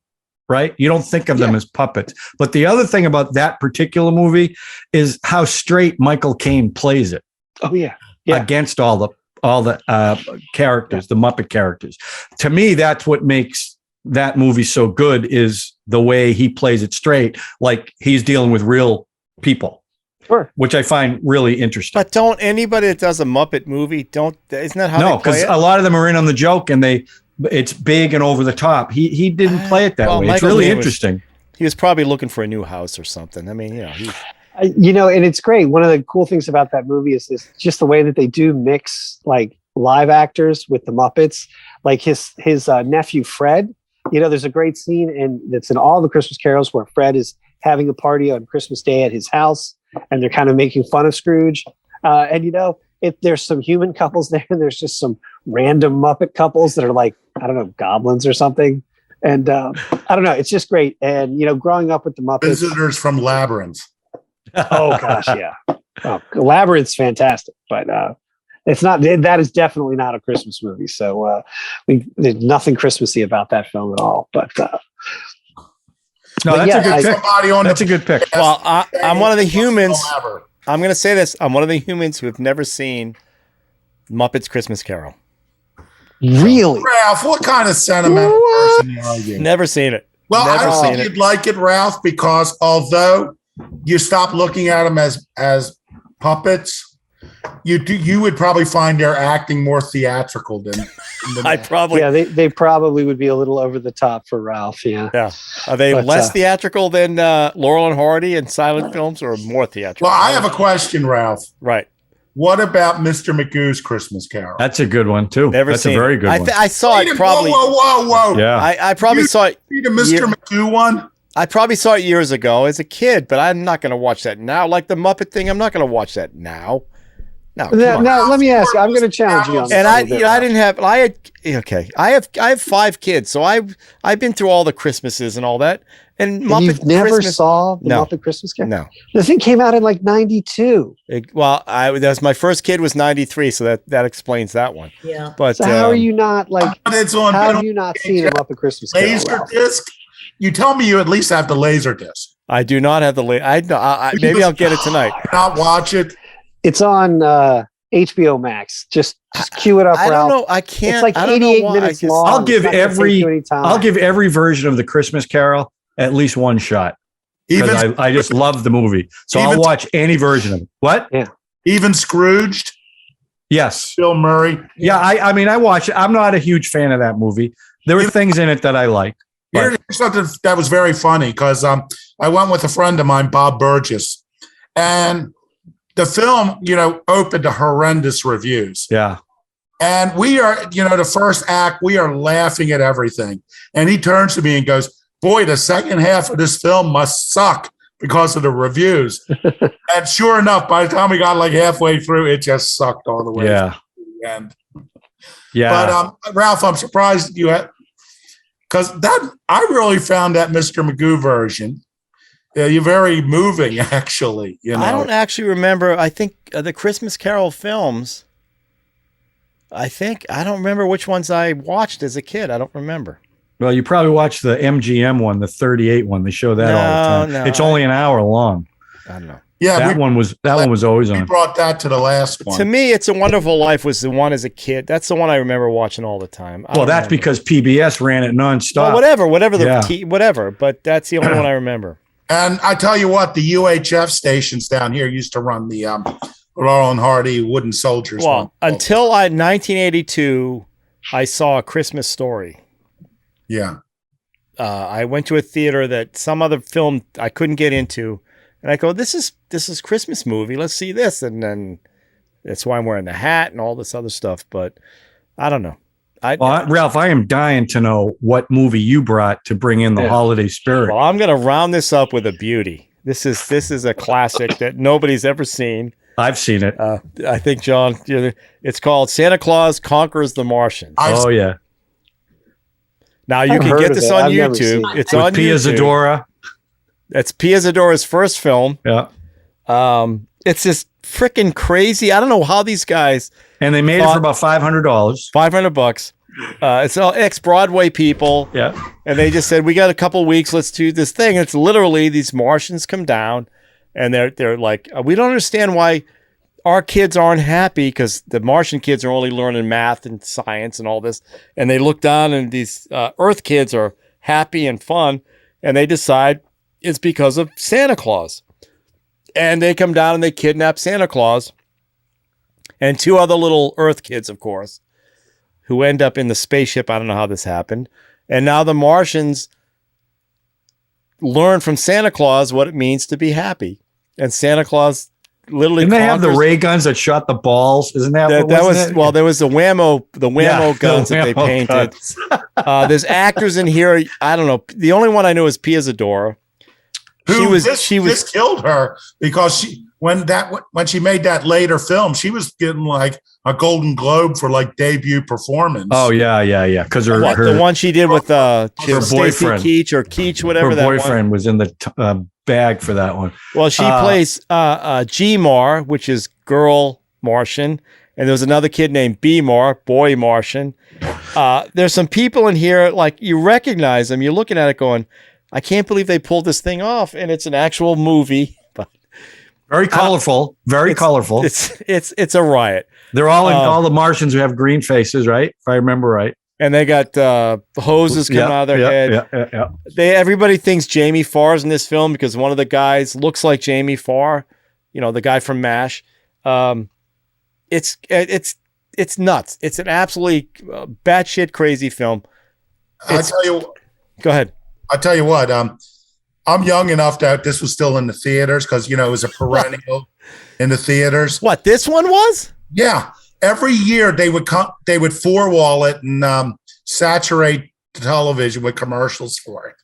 right? You don't think of them as puppets. But the other thing about that particular movie is how straight Michael Caine plays it. Oh yeah, against all the characters, the Muppet characters. To me, that's what makes that movie so good, is the way he plays it straight, like he's dealing with real people. Sure. Which I find really interesting. But don't anybody that does a Muppet movie, isn't that how they play it? No, because a lot of them are in on the joke and it's big and over the top. He didn't play it that way. It's really interesting. He was probably looking for a new house or something. I mean, and it's great. One of the cool things about that movie is just the way that they do mix like live actors with the Muppets. Like his nephew Fred there's a great scene that's in all the Christmas carols where Fred is having a party on Christmas Day at his house, and they're kind of making fun of Scrooge. And there's some human couples there, and there's just some random Muppet couples that are like, I don't know, goblins or something. And I don't know, it's just great. And growing up with the Muppets, Visitors from Labyrinth. Oh gosh, yeah. Oh, Labyrinth's fantastic, but it's not. That is definitely not a Christmas movie. So there's nothing Christmassy about that film at all. But no, that's a good pick. That's a good pick. Well, I'm one of the humans. I'm going to say this. I'm one of the humans who have never seen Muppets Christmas Carol. Really? Ralph, what kind of sentimental person are you? Never seen it. Well, I don't think you'd like it, Ralph, because although you stop looking at them as puppets, you would probably find their acting more theatrical than I probably. Yeah, they probably would be a little over the top for Ralph. Yeah. Yeah. Are they less theatrical than Laurel and Hardy in silent films, or more theatrical? Well, I have a question, Ralph. Right. What about Mr. Magoo's Christmas Carol? That's a good one too. That's a very good one. I saw it probably. Whoa! Yeah. I probably saw it. The Mr. Magoo one. I probably saw it years ago as a kid, but I'm not going to watch that now. Like the Muppet thing, I'm not going to watch that now. No. Now let me ask you. I'm going to challenge you on this. And I have 5 kids, so I've been through all the Christmases and all that. And Muppet you've never Christmas, saw the Muppet Christmas Carol? No. The thing came out in like 92. That was my first kid was 93, so that explains that one. Yeah. But so how are you not like? How have you not seen a Muppet Christmas Carol? Laser disc? You tell me you at least have the laser disc. I do not have the maybe I'll get it tonight. Not watch it. It's on HBO Max. Just cue it up, Ralph. I don't know. I can't. It's like 88 minutes long. I'll give every version of the Christmas Carol at least one shot. Because I just love the movie. So I'll watch any version of it. What? Yeah. Even Scrooged? Yes. Bill Murray? Yeah, I mean, I watch it. I'm not a huge fan of that movie. There were things in it that I like. Here's something that was very funny because I went with a friend of mine, Bob Burgess, and the film, opened to horrendous reviews. Yeah. And we are, the first act, we are laughing at everything. And he turns to me and goes, boy, the second half of this film must suck because of the reviews. And sure enough, by the time we got like halfway through, it just sucked all the way to the end. Yeah. But Ralph, I'm surprised you had, because I really found that Mr. Magoo version. You're very moving, actually. I don't actually remember. I think the Christmas Carol films. I don't remember which ones I watched as a kid. I don't remember. Well, you probably watched the MGM one, the 38 one. They show that all the time. No, it's only an hour long. I don't know. Yeah, that one was always on. We brought that to the last one. To me, It's a Wonderful Life was the one as a kid. That's the one I remember watching all the time. Well, that's because PBS ran it nonstop. Well, whatever. But that's the only one I remember. And I tell you what, the UHF stations down here used to run the Laurel and Hardy Wooden Soldiers. Well, until 1982, I saw A Christmas Story. Yeah. I went to a theater that some other film I couldn't get into. And I go, this is Christmas movie. Let's see this. And then that's why I'm wearing the hat and all this other stuff. But I don't know. Ralph, I am dying to know what movie you brought to bring in the holiday spirit. Well, I'm going to round this up with a beauty. This is a classic that nobody's ever seen. I've seen it. I think, John, it's called Santa Claus Conquers the Martians. Oh, yeah. Now, you can get this on YouTube. It's on Pia YouTube. Zadora. That's Pia Zadora's first film. Yeah. It's just freaking crazy. I don't know how these guys. And they made it for about $500. $500. It's all ex-Broadway people. Yeah. And they just said, we got a couple weeks. Let's do this thing. And it's literally these Martians come down and they're like, we don't understand why our kids aren't happy because the Martian kids are only learning math and science and all this. And they look down and these Earth kids are happy and fun. And they decide it's because of Santa Claus. And they come down and they kidnap Santa Claus and 2 other little Earth kids, of course, who end up in the spaceship. I don't know how this happened. And now the Martians learn from Santa Claus what it means to be happy. And Santa Claus literally. Didn't they have the ray guns that shot the balls? Isn't that what that was? it? Well, there was the whammo guns that they painted. There's actors in here. I don't know. The only one I know is Pia Zadora. This killed her because when she made that later film, she was getting like a Golden Globe for like debut performance. Oh yeah. Because the one she did with her boyfriend, Keach, whatever. Her boyfriend was in the bag for that one. Well, she plays G-Mar, which is girl Martian, and there was another kid named B-Mar, boy Martian. There's some people in here like you recognize them. You're looking at it going, I can't believe they pulled this thing off, and it's an actual movie. But very colorful, colorful. It's a riot. They're all the Martians who have green faces, right? If I remember right. And they got hoses coming out of their head. Yeah. Everybody thinks Jamie Farr's in this film because one of the guys looks like Jamie Farr, the guy from MASH. It's nuts. It's an absolutely batshit crazy film. I tell you. Go ahead. I tell you what. I'm young enough that this was still in the theaters because it was a perennial in the theaters. What, this one was? Yeah. Every year they would four-wall it and saturate the television with commercials for it.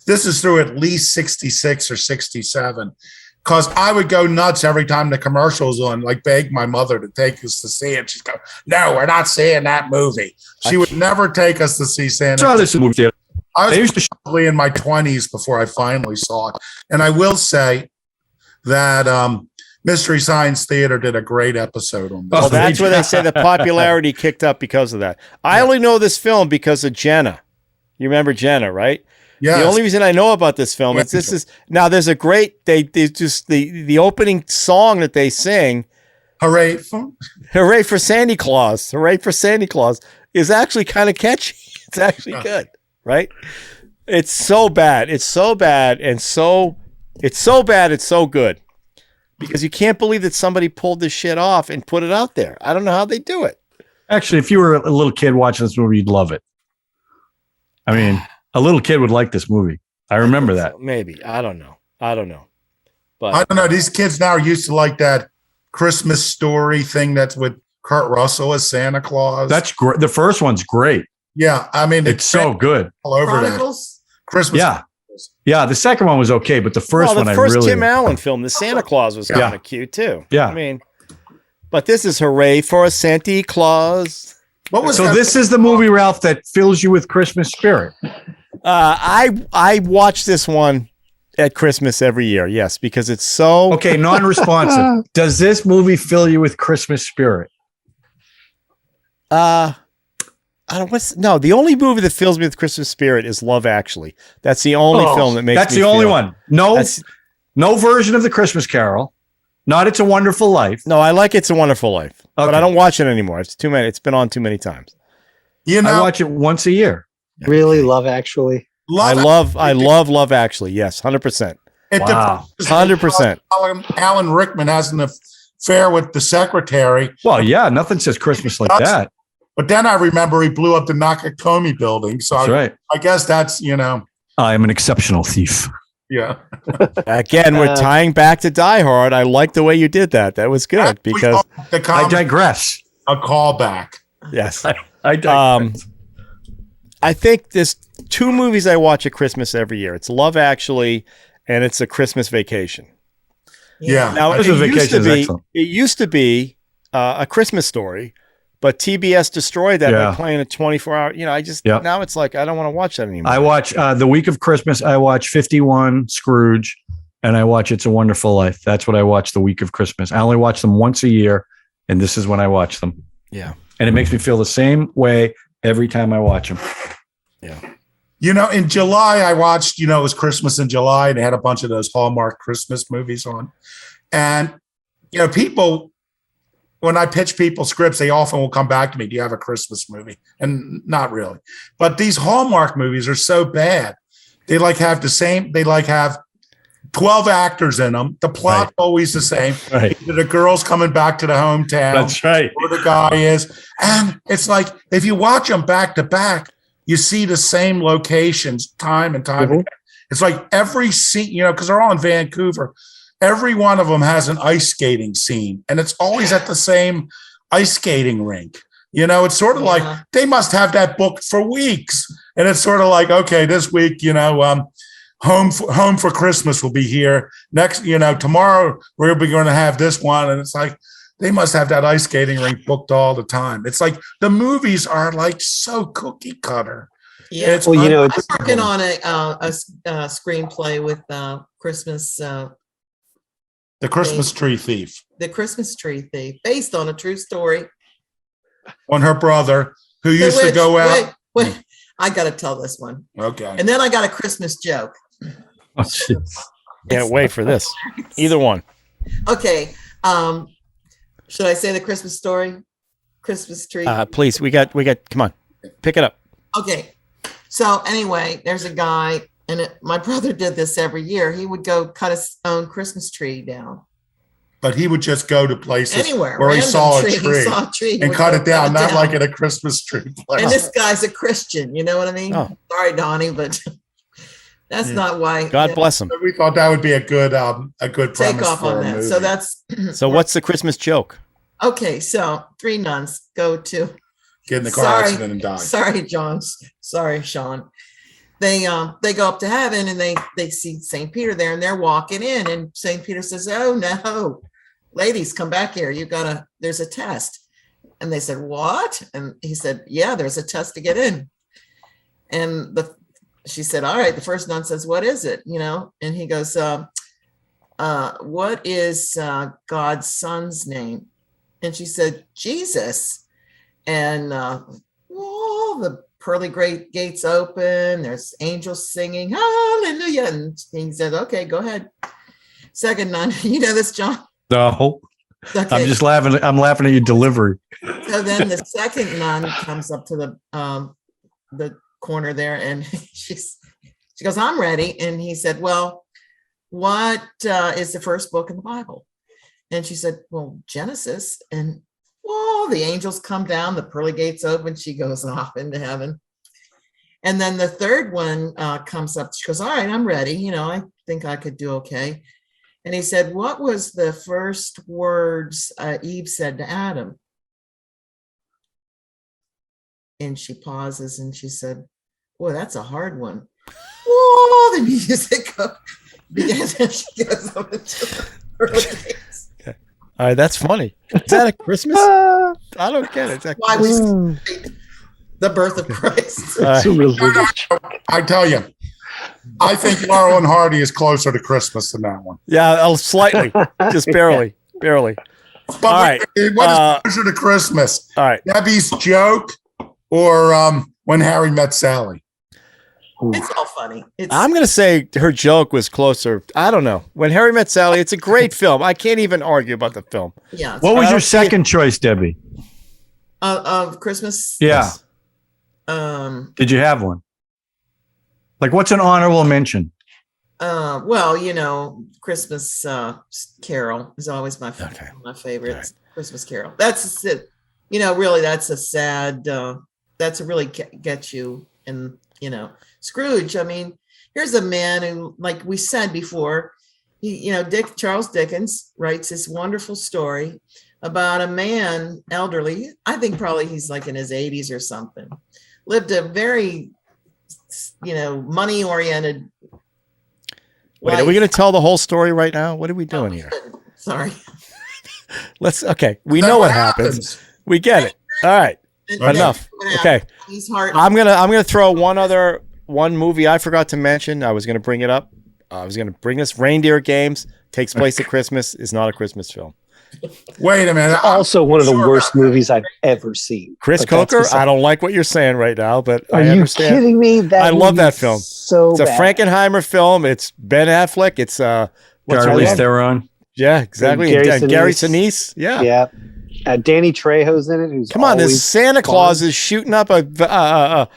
This is through at least 66 or 67 because I would go nuts every time the commercial was on, like beg my mother to take us to see it. She'd go, no, we're not seeing that movie. She would never take us to see Santa. Saw this movie. I was probably in my 20s before I finally saw it. And I will say that Mystery Science Theater did a great episode on this. Well, that's where they say the popularity kicked up because of that. I only know this film because of Jenna. You remember Jenna, right? Yeah. The only reason I know about this film is now there's a great they just the opening song that they sing. Hooray for Santa Claus. Hooray for Santa Claus is actually kind of catchy. It's actually good, right? It's so bad. It's so bad and it's so good. Because you can't believe that somebody pulled this shit off and put it out there. I don't know how they do it. Actually, if you were a little kid watching this movie, you'd love it. I mean, a little kid would like this movie. I remember that. Maybe. I don't know. But I don't know. These kids now are used to like that Christmas Story thing that's with Kurt Russell as Santa Claus. That's great. The first one's great. Yeah. I mean, it's so good. All over Chronicles? that. Christmas. Yeah. Yeah, the second one was okay, but the first one I really... the first Tim Allen film, the Santa Claus, was kind of cute too. Yeah. I mean, but this is Hooray for a Santa Claus. This is the movie, Ralph, that fills you with Christmas spirit. I watch this one at Christmas every year, yes, because it's so... Okay, non-responsive. Does this movie fill you with Christmas spirit? The only movie that fills me with Christmas spirit is Love Actually. That's the only film that makes That's the only one. No version of the Christmas Carol. Not It's a Wonderful Life. No, I like It's a Wonderful Life, but I don't watch it anymore. It's too many. It's been on too many times. I watch it once a year. Really, Love Actually. I love Love Actually. Yes, 100%. Wow, 100%. Alan Rickman has an affair with the secretary. Well, yeah, nothing says Christmas like that. But then I remember he blew up the Nakatomi building. So I guess that's, I am an exceptional thief. Yeah. Again, we're tying back to Die Hard. I like the way you did that. That was good because I digress. A callback. Yes. I digress. I think there's two movies I watch at Christmas every year. It's Love Actually and it's A Christmas Vacation. Yeah. Now, it used to be A Christmas Story. But TBS destroyed that by playing a 24-hour. Now it's like I don't want to watch that anymore. I watch the week of Christmas. I watch 51, Scrooge, and I watch It's a Wonderful Life. That's what I watch the week of Christmas. I only watch them once a year, and this is when I watch them. Yeah, and it makes me feel the same way every time I watch them. Yeah. In July I watched. It was Christmas in July, and they had a bunch of those Hallmark Christmas movies on, and people. When I pitch people scripts, they often will come back to me, do you have a Christmas movie? And not really. But these Hallmark movies are so bad. They have 12 actors in them. The plot's always the same. Right. The girl's coming back to the hometown. That's right. Where the guy is. And it's like, if you watch them back to back, you see the same locations time and time again. It's like every scene, because they're all in Vancouver. every one of them has an ice skating scene, and it's always at the same ice skating rink. You know, it's sort of like they must have that booked for weeks. And it's sort of like, okay, this week, you know, Home for Christmas will be here. Next, you know, tomorrow we're going to have this one. And it's like, they must have that ice skating rink booked all the time. It's like the movies are like so cookie cutter. Yeah. Well, you know, I'm working on a screenplay with Christmas. The Christmas Tree Thief. The Christmas Tree Thief, based on a true story. On her brother who used to go out. Wait, I got to tell this one. Okay. And then I got a Christmas joke. Oh, Can't wait for this. Either one. Okay. Should I say the Christmas story? Christmas tree? Please, we got, come on, pick it up. Okay. So anyway, there's a guy, and my brother did this every year. He would go cut his own Christmas tree down. But he would just go to places anywhere where he saw a tree and cut it down, not like at a Christmas tree place. And this guy's a Christian, you know what I mean? Oh. Sorry, Donnie, but that's not why. God bless him. We thought that would be a good take premise off for on a that. movie. So that's So what's the Christmas joke? okay. So 3 nuns go to get in the car accident and die. Sorry, John. Sorry, Sean. They go up to heaven and they see St. Peter there, and they're walking in, and St. Peter says, "Oh no, ladies, come back here. There's a test." And they said, "What?" And he said, "Yeah, there's a test to get in." And she said, "All right." The first nun says, "What is it?" You know, and he goes, "What is God's son's name?" And she said, "Jesus." And the pearly great gates open. There's angels singing, "Hallelujah." And he said, "Okay, go ahead." Second nun, you know this, John? No. Okay. I'm just laughing. I'm laughing at your delivery. So then the second nun comes up to the corner there, and she goes, "I'm ready." And he said, "Well, what is the first book in the Bible?" And she said, "Well, Genesis." And the angels come down, the pearly gates open, she goes off into heaven. And then the third one comes up. She goes, "All right, I'm ready. You know, I think I could do okay." And he said, "What was the first words Eve said to Adam?" And she pauses and she said, "Boy, that's a hard one." The music begins, and she goes up into the pearly gates. Okay. All right, that's funny. Is that a Christmas? I don't get it. Why we celebrate the birth of Christ. I tell you, I think Laurel and Hardy is closer to Christmas than that one. Yeah, slightly, just barely. But all right, what is closer to Christmas? All right, Debbie's joke or When Harry Met Sally? It's all funny. I'm going to say her joke was closer. I don't know. When Harry Met Sally, it's a great film. I can't even argue about the film. Yeah. What was your second choice, Debbie? Of Christmas? Yeah. Did you have one? Like, what's an honorable mention? Well, you know, Christmas Carol is always my favorite. Right. Christmas Carol. That's it. You know, really, that's a sad. That's a really get you. And you know, Scrooge. I mean, here's a man who, like we said before, Charles Dickens writes this wonderful story about a man, elderly. I think probably he's like in his 80s or something. Lived a very, money-oriented. Wait, are we going to tell the whole story right now? What are we doing here? Sorry. We know what happens. We get it. All right. Enough. Okay. I'm gonna throw one movie I forgot to mention. I was gonna bring it up. I was gonna bring this. Reindeer Games takes place at Christmas. Is not a Christmas film. Wait a minute. Also, one of the worst movies I've ever seen. Chris Coker. I don't like what you're saying right now, but are I understand. You kidding me? I love that film. So it's a Frankenheimer film. It's Ben Affleck. It's Charlize Theron. Yeah, exactly. Gary Sinise. Yeah. Yeah. Danny Trejo's in it. Come on, this Santa Claus is shooting up a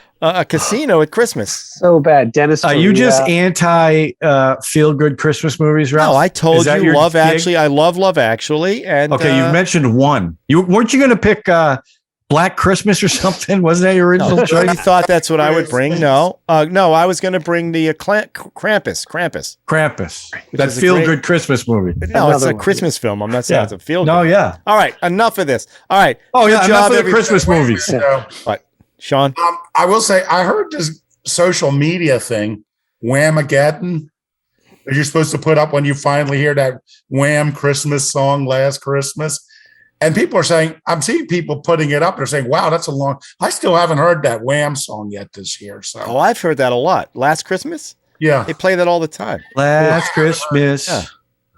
casino at Christmas. So bad, Dennis. Are you just anti feel good Christmas movies, Ralph? No, I told you Love Actually. I love Love Actually. And okay, you've mentioned one. Weren't you going to pick Black Christmas or something? Wasn't that your original You choice? thought that's what I would bring? No, no, I was going to bring the Krampus. Krampus. Which That is a feel-good great- Christmas movie. No, it's Another a one. Christmas film. I'm not saying it's a feel. No, yeah. All right, enough of this. All right. Oh, yeah, Good enough job, of the everybody. Christmas movies. So, Sean. I will say, I heard this social media thing, Whamageddon, that you're supposed to put up when you finally hear that Wham Christmas song last Christmas. And people are saying, I'm seeing people putting it up. They're saying, wow, that's a long, I still haven't heard that Wham song yet this year. So, Oh, I've heard that a lot. Last Christmas? yeah. They play that all the time. Last Christmas. Yeah.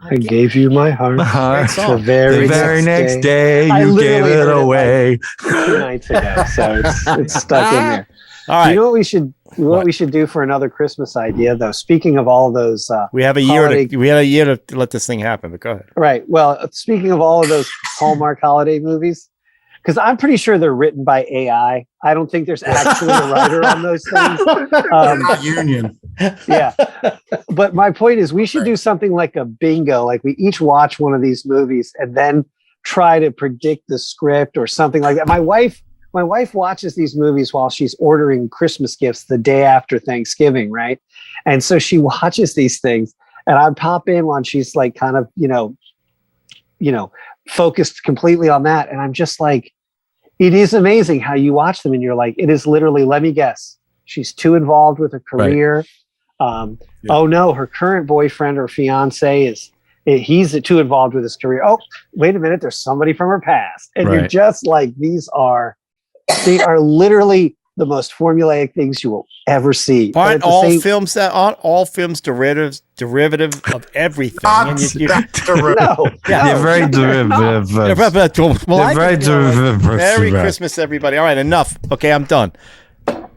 I gave you my heart. My heart. Great song. The very, next day, I you literally gave it heard it, away. 2 nights ago, so it's stuck in there. All right. You know what we should we should do for another Christmas idea though? Speaking of all those we have a year holiday- we had a year to let this thing happen, but go ahead. right. Well, speaking of all of those Hallmark holiday movies, because I'm pretty sure they're written by AI. I don't think there's actually a writer on those things. They're not union. Yeah. But my point is we should do something like a bingo, like we each watch one of these movies and then try to predict the script or something like that. My wife watches these movies while she's ordering Christmas gifts the day after Thanksgiving, right? And so she watches these things and I pop in when she's like kind of, focused completely on that. And I'm just like, it is amazing how you watch them and you're like, it is literally, let me guess, she's too involved with her career. Oh no, her current boyfriend or fiance he's too involved with his career. Oh, wait a minute, there's somebody from her past. And you're just like, they are literally the most formulaic things you will ever see. Aren't all films derivative of everything? And No, They're very derivative. Well, They're very derivative. Merry Christmas, everybody. All right, enough. Okay, I'm done.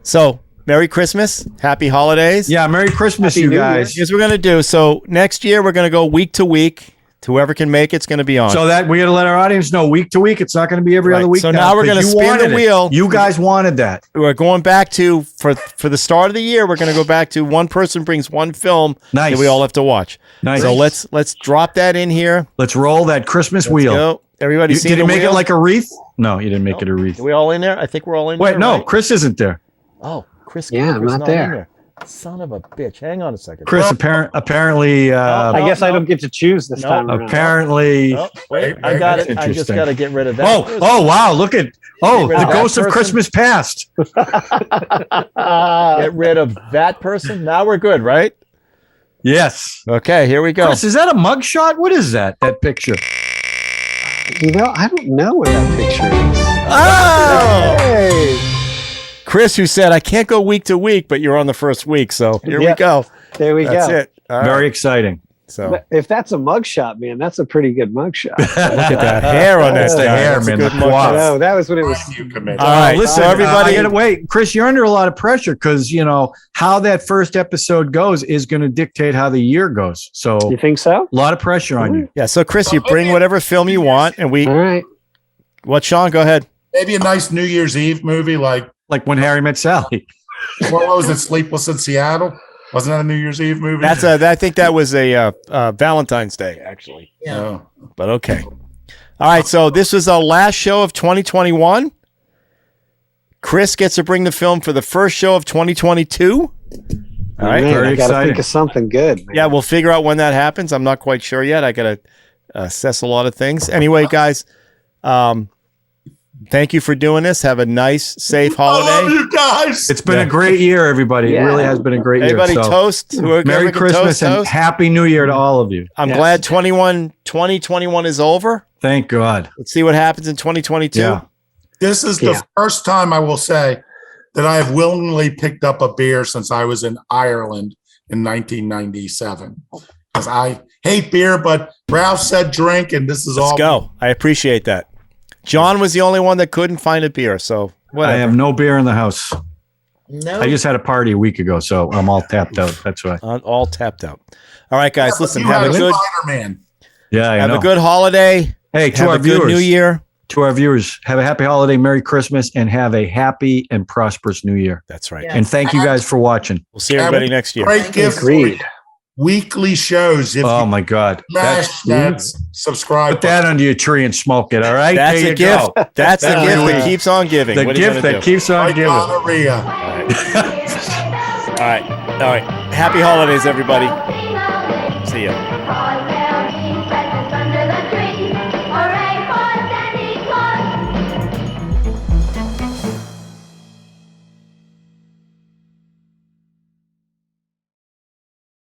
So, Merry Christmas. Happy holidays. Yeah, Merry Christmas, Happy you New Year. guys. Here's what we're going to do. So, next year, we're going to go week to week. Whoever can make it's going to be on. So that we got to let our audience know week to week. It's not going to be every other week. So now we're going to spin the wheel. You guys wanted that. We're going back to, for the start of the year, we're going to go back to one person brings one film Nice. that we all have to watch. Nice. So let's drop that in here. Let's roll that Christmas Let's wheel. go. Everybody see Did the you make wheel? it like a wreath? No, you didn't make it a wreath. Are we all in there? I think we're all in there. Wait, no, right? Chris isn't there. Oh, Chris. Yeah, I'm Chris not in there. Son of a bitch. Hang on a second. Chris apparently I guess I don't get to choose this time around. apparently Oh, wait, I got it. I just Interesting. got to get rid of that. Oh wow, look at Get rid the of that ghost of person. Christmas past. Get rid of that person. Now we're good, right? Yes. Okay, here we go. Chris, is that a mugshot? What is that picture? I don't know what that picture is. Oh! Hey, Chris, who said, I can't go week to week, but you're on the first week. So here we Yep. go. there we That's go. it. All right. Very exciting. So But if that's a mugshot, man, that's a pretty good mugshot. look at that hair on that That's the guy. hair, That's a man, good the mugshot. quaff. No, that was when it was. You commit. All right, listen, so everybody, I gotta wait, Chris. You're under a lot of pressure because how that first episode goes is going to dictate how the year goes. So You think so? a lot of pressure on you. yeah. So Chris, you bring whatever film you want, and we. All right. What, Sean? Go ahead. Maybe a nice New Year's Eve movie like, Like When Harry Met Sally. what was it, Sleepless in Seattle? Wasn't that a New Year's Eve movie? I think that was a Valentine's Day, actually. Yeah. Oh. But okay. All right. So this was our last show of 2021. Chris gets to bring the film for the first show of 2022. All right. Man, very I got to exciting. think of something good. Man. Yeah, we'll figure out when that happens. I'm not quite sure yet. I got to assess a lot of things. Anyway, guys, thank you for doing this. Have a nice, safe I love holiday. you guys. It's been a great year, everybody. It Yeah. really has been a great Everybody year. So, toast. Whoever Merry can Christmas toast, and toast. Happy New Year to all of you. I'm Yes. glad 2021 is over. Thank God. Let's see what happens in 2022. Yeah. This is the Yeah. first time I will say that I have willingly picked up a beer since I was in Ireland in 1997. Because I hate beer, but Ralph said drink, and this is Let's all. go. I appreciate that. John was the only one that couldn't find a beer, so whatever. I have no beer in the house. No. I just had a party a week ago, so I'm all tapped out. That's why. All tapped out. All right, guys, listen. You Have had a good, Spider-Man. Yeah, I have know. a good holiday. Hey, to Have our a good viewers, New Year. have a happy holiday, Merry Christmas, and have a happy and prosperous New Year. That's right. Yeah. And thank you guys for watching. We'll see everybody next year. Great gift. Agreed. weekly shows. If Oh you my God. smash that subscribe. Put that under your tree and smoke it. All right. That's there a you gift. go. That's the There gift we that go. keeps on giving. The What are you gift gonna that do? keeps on like giving. gonorrhea. All right. Happy holidays, everybody. See ya.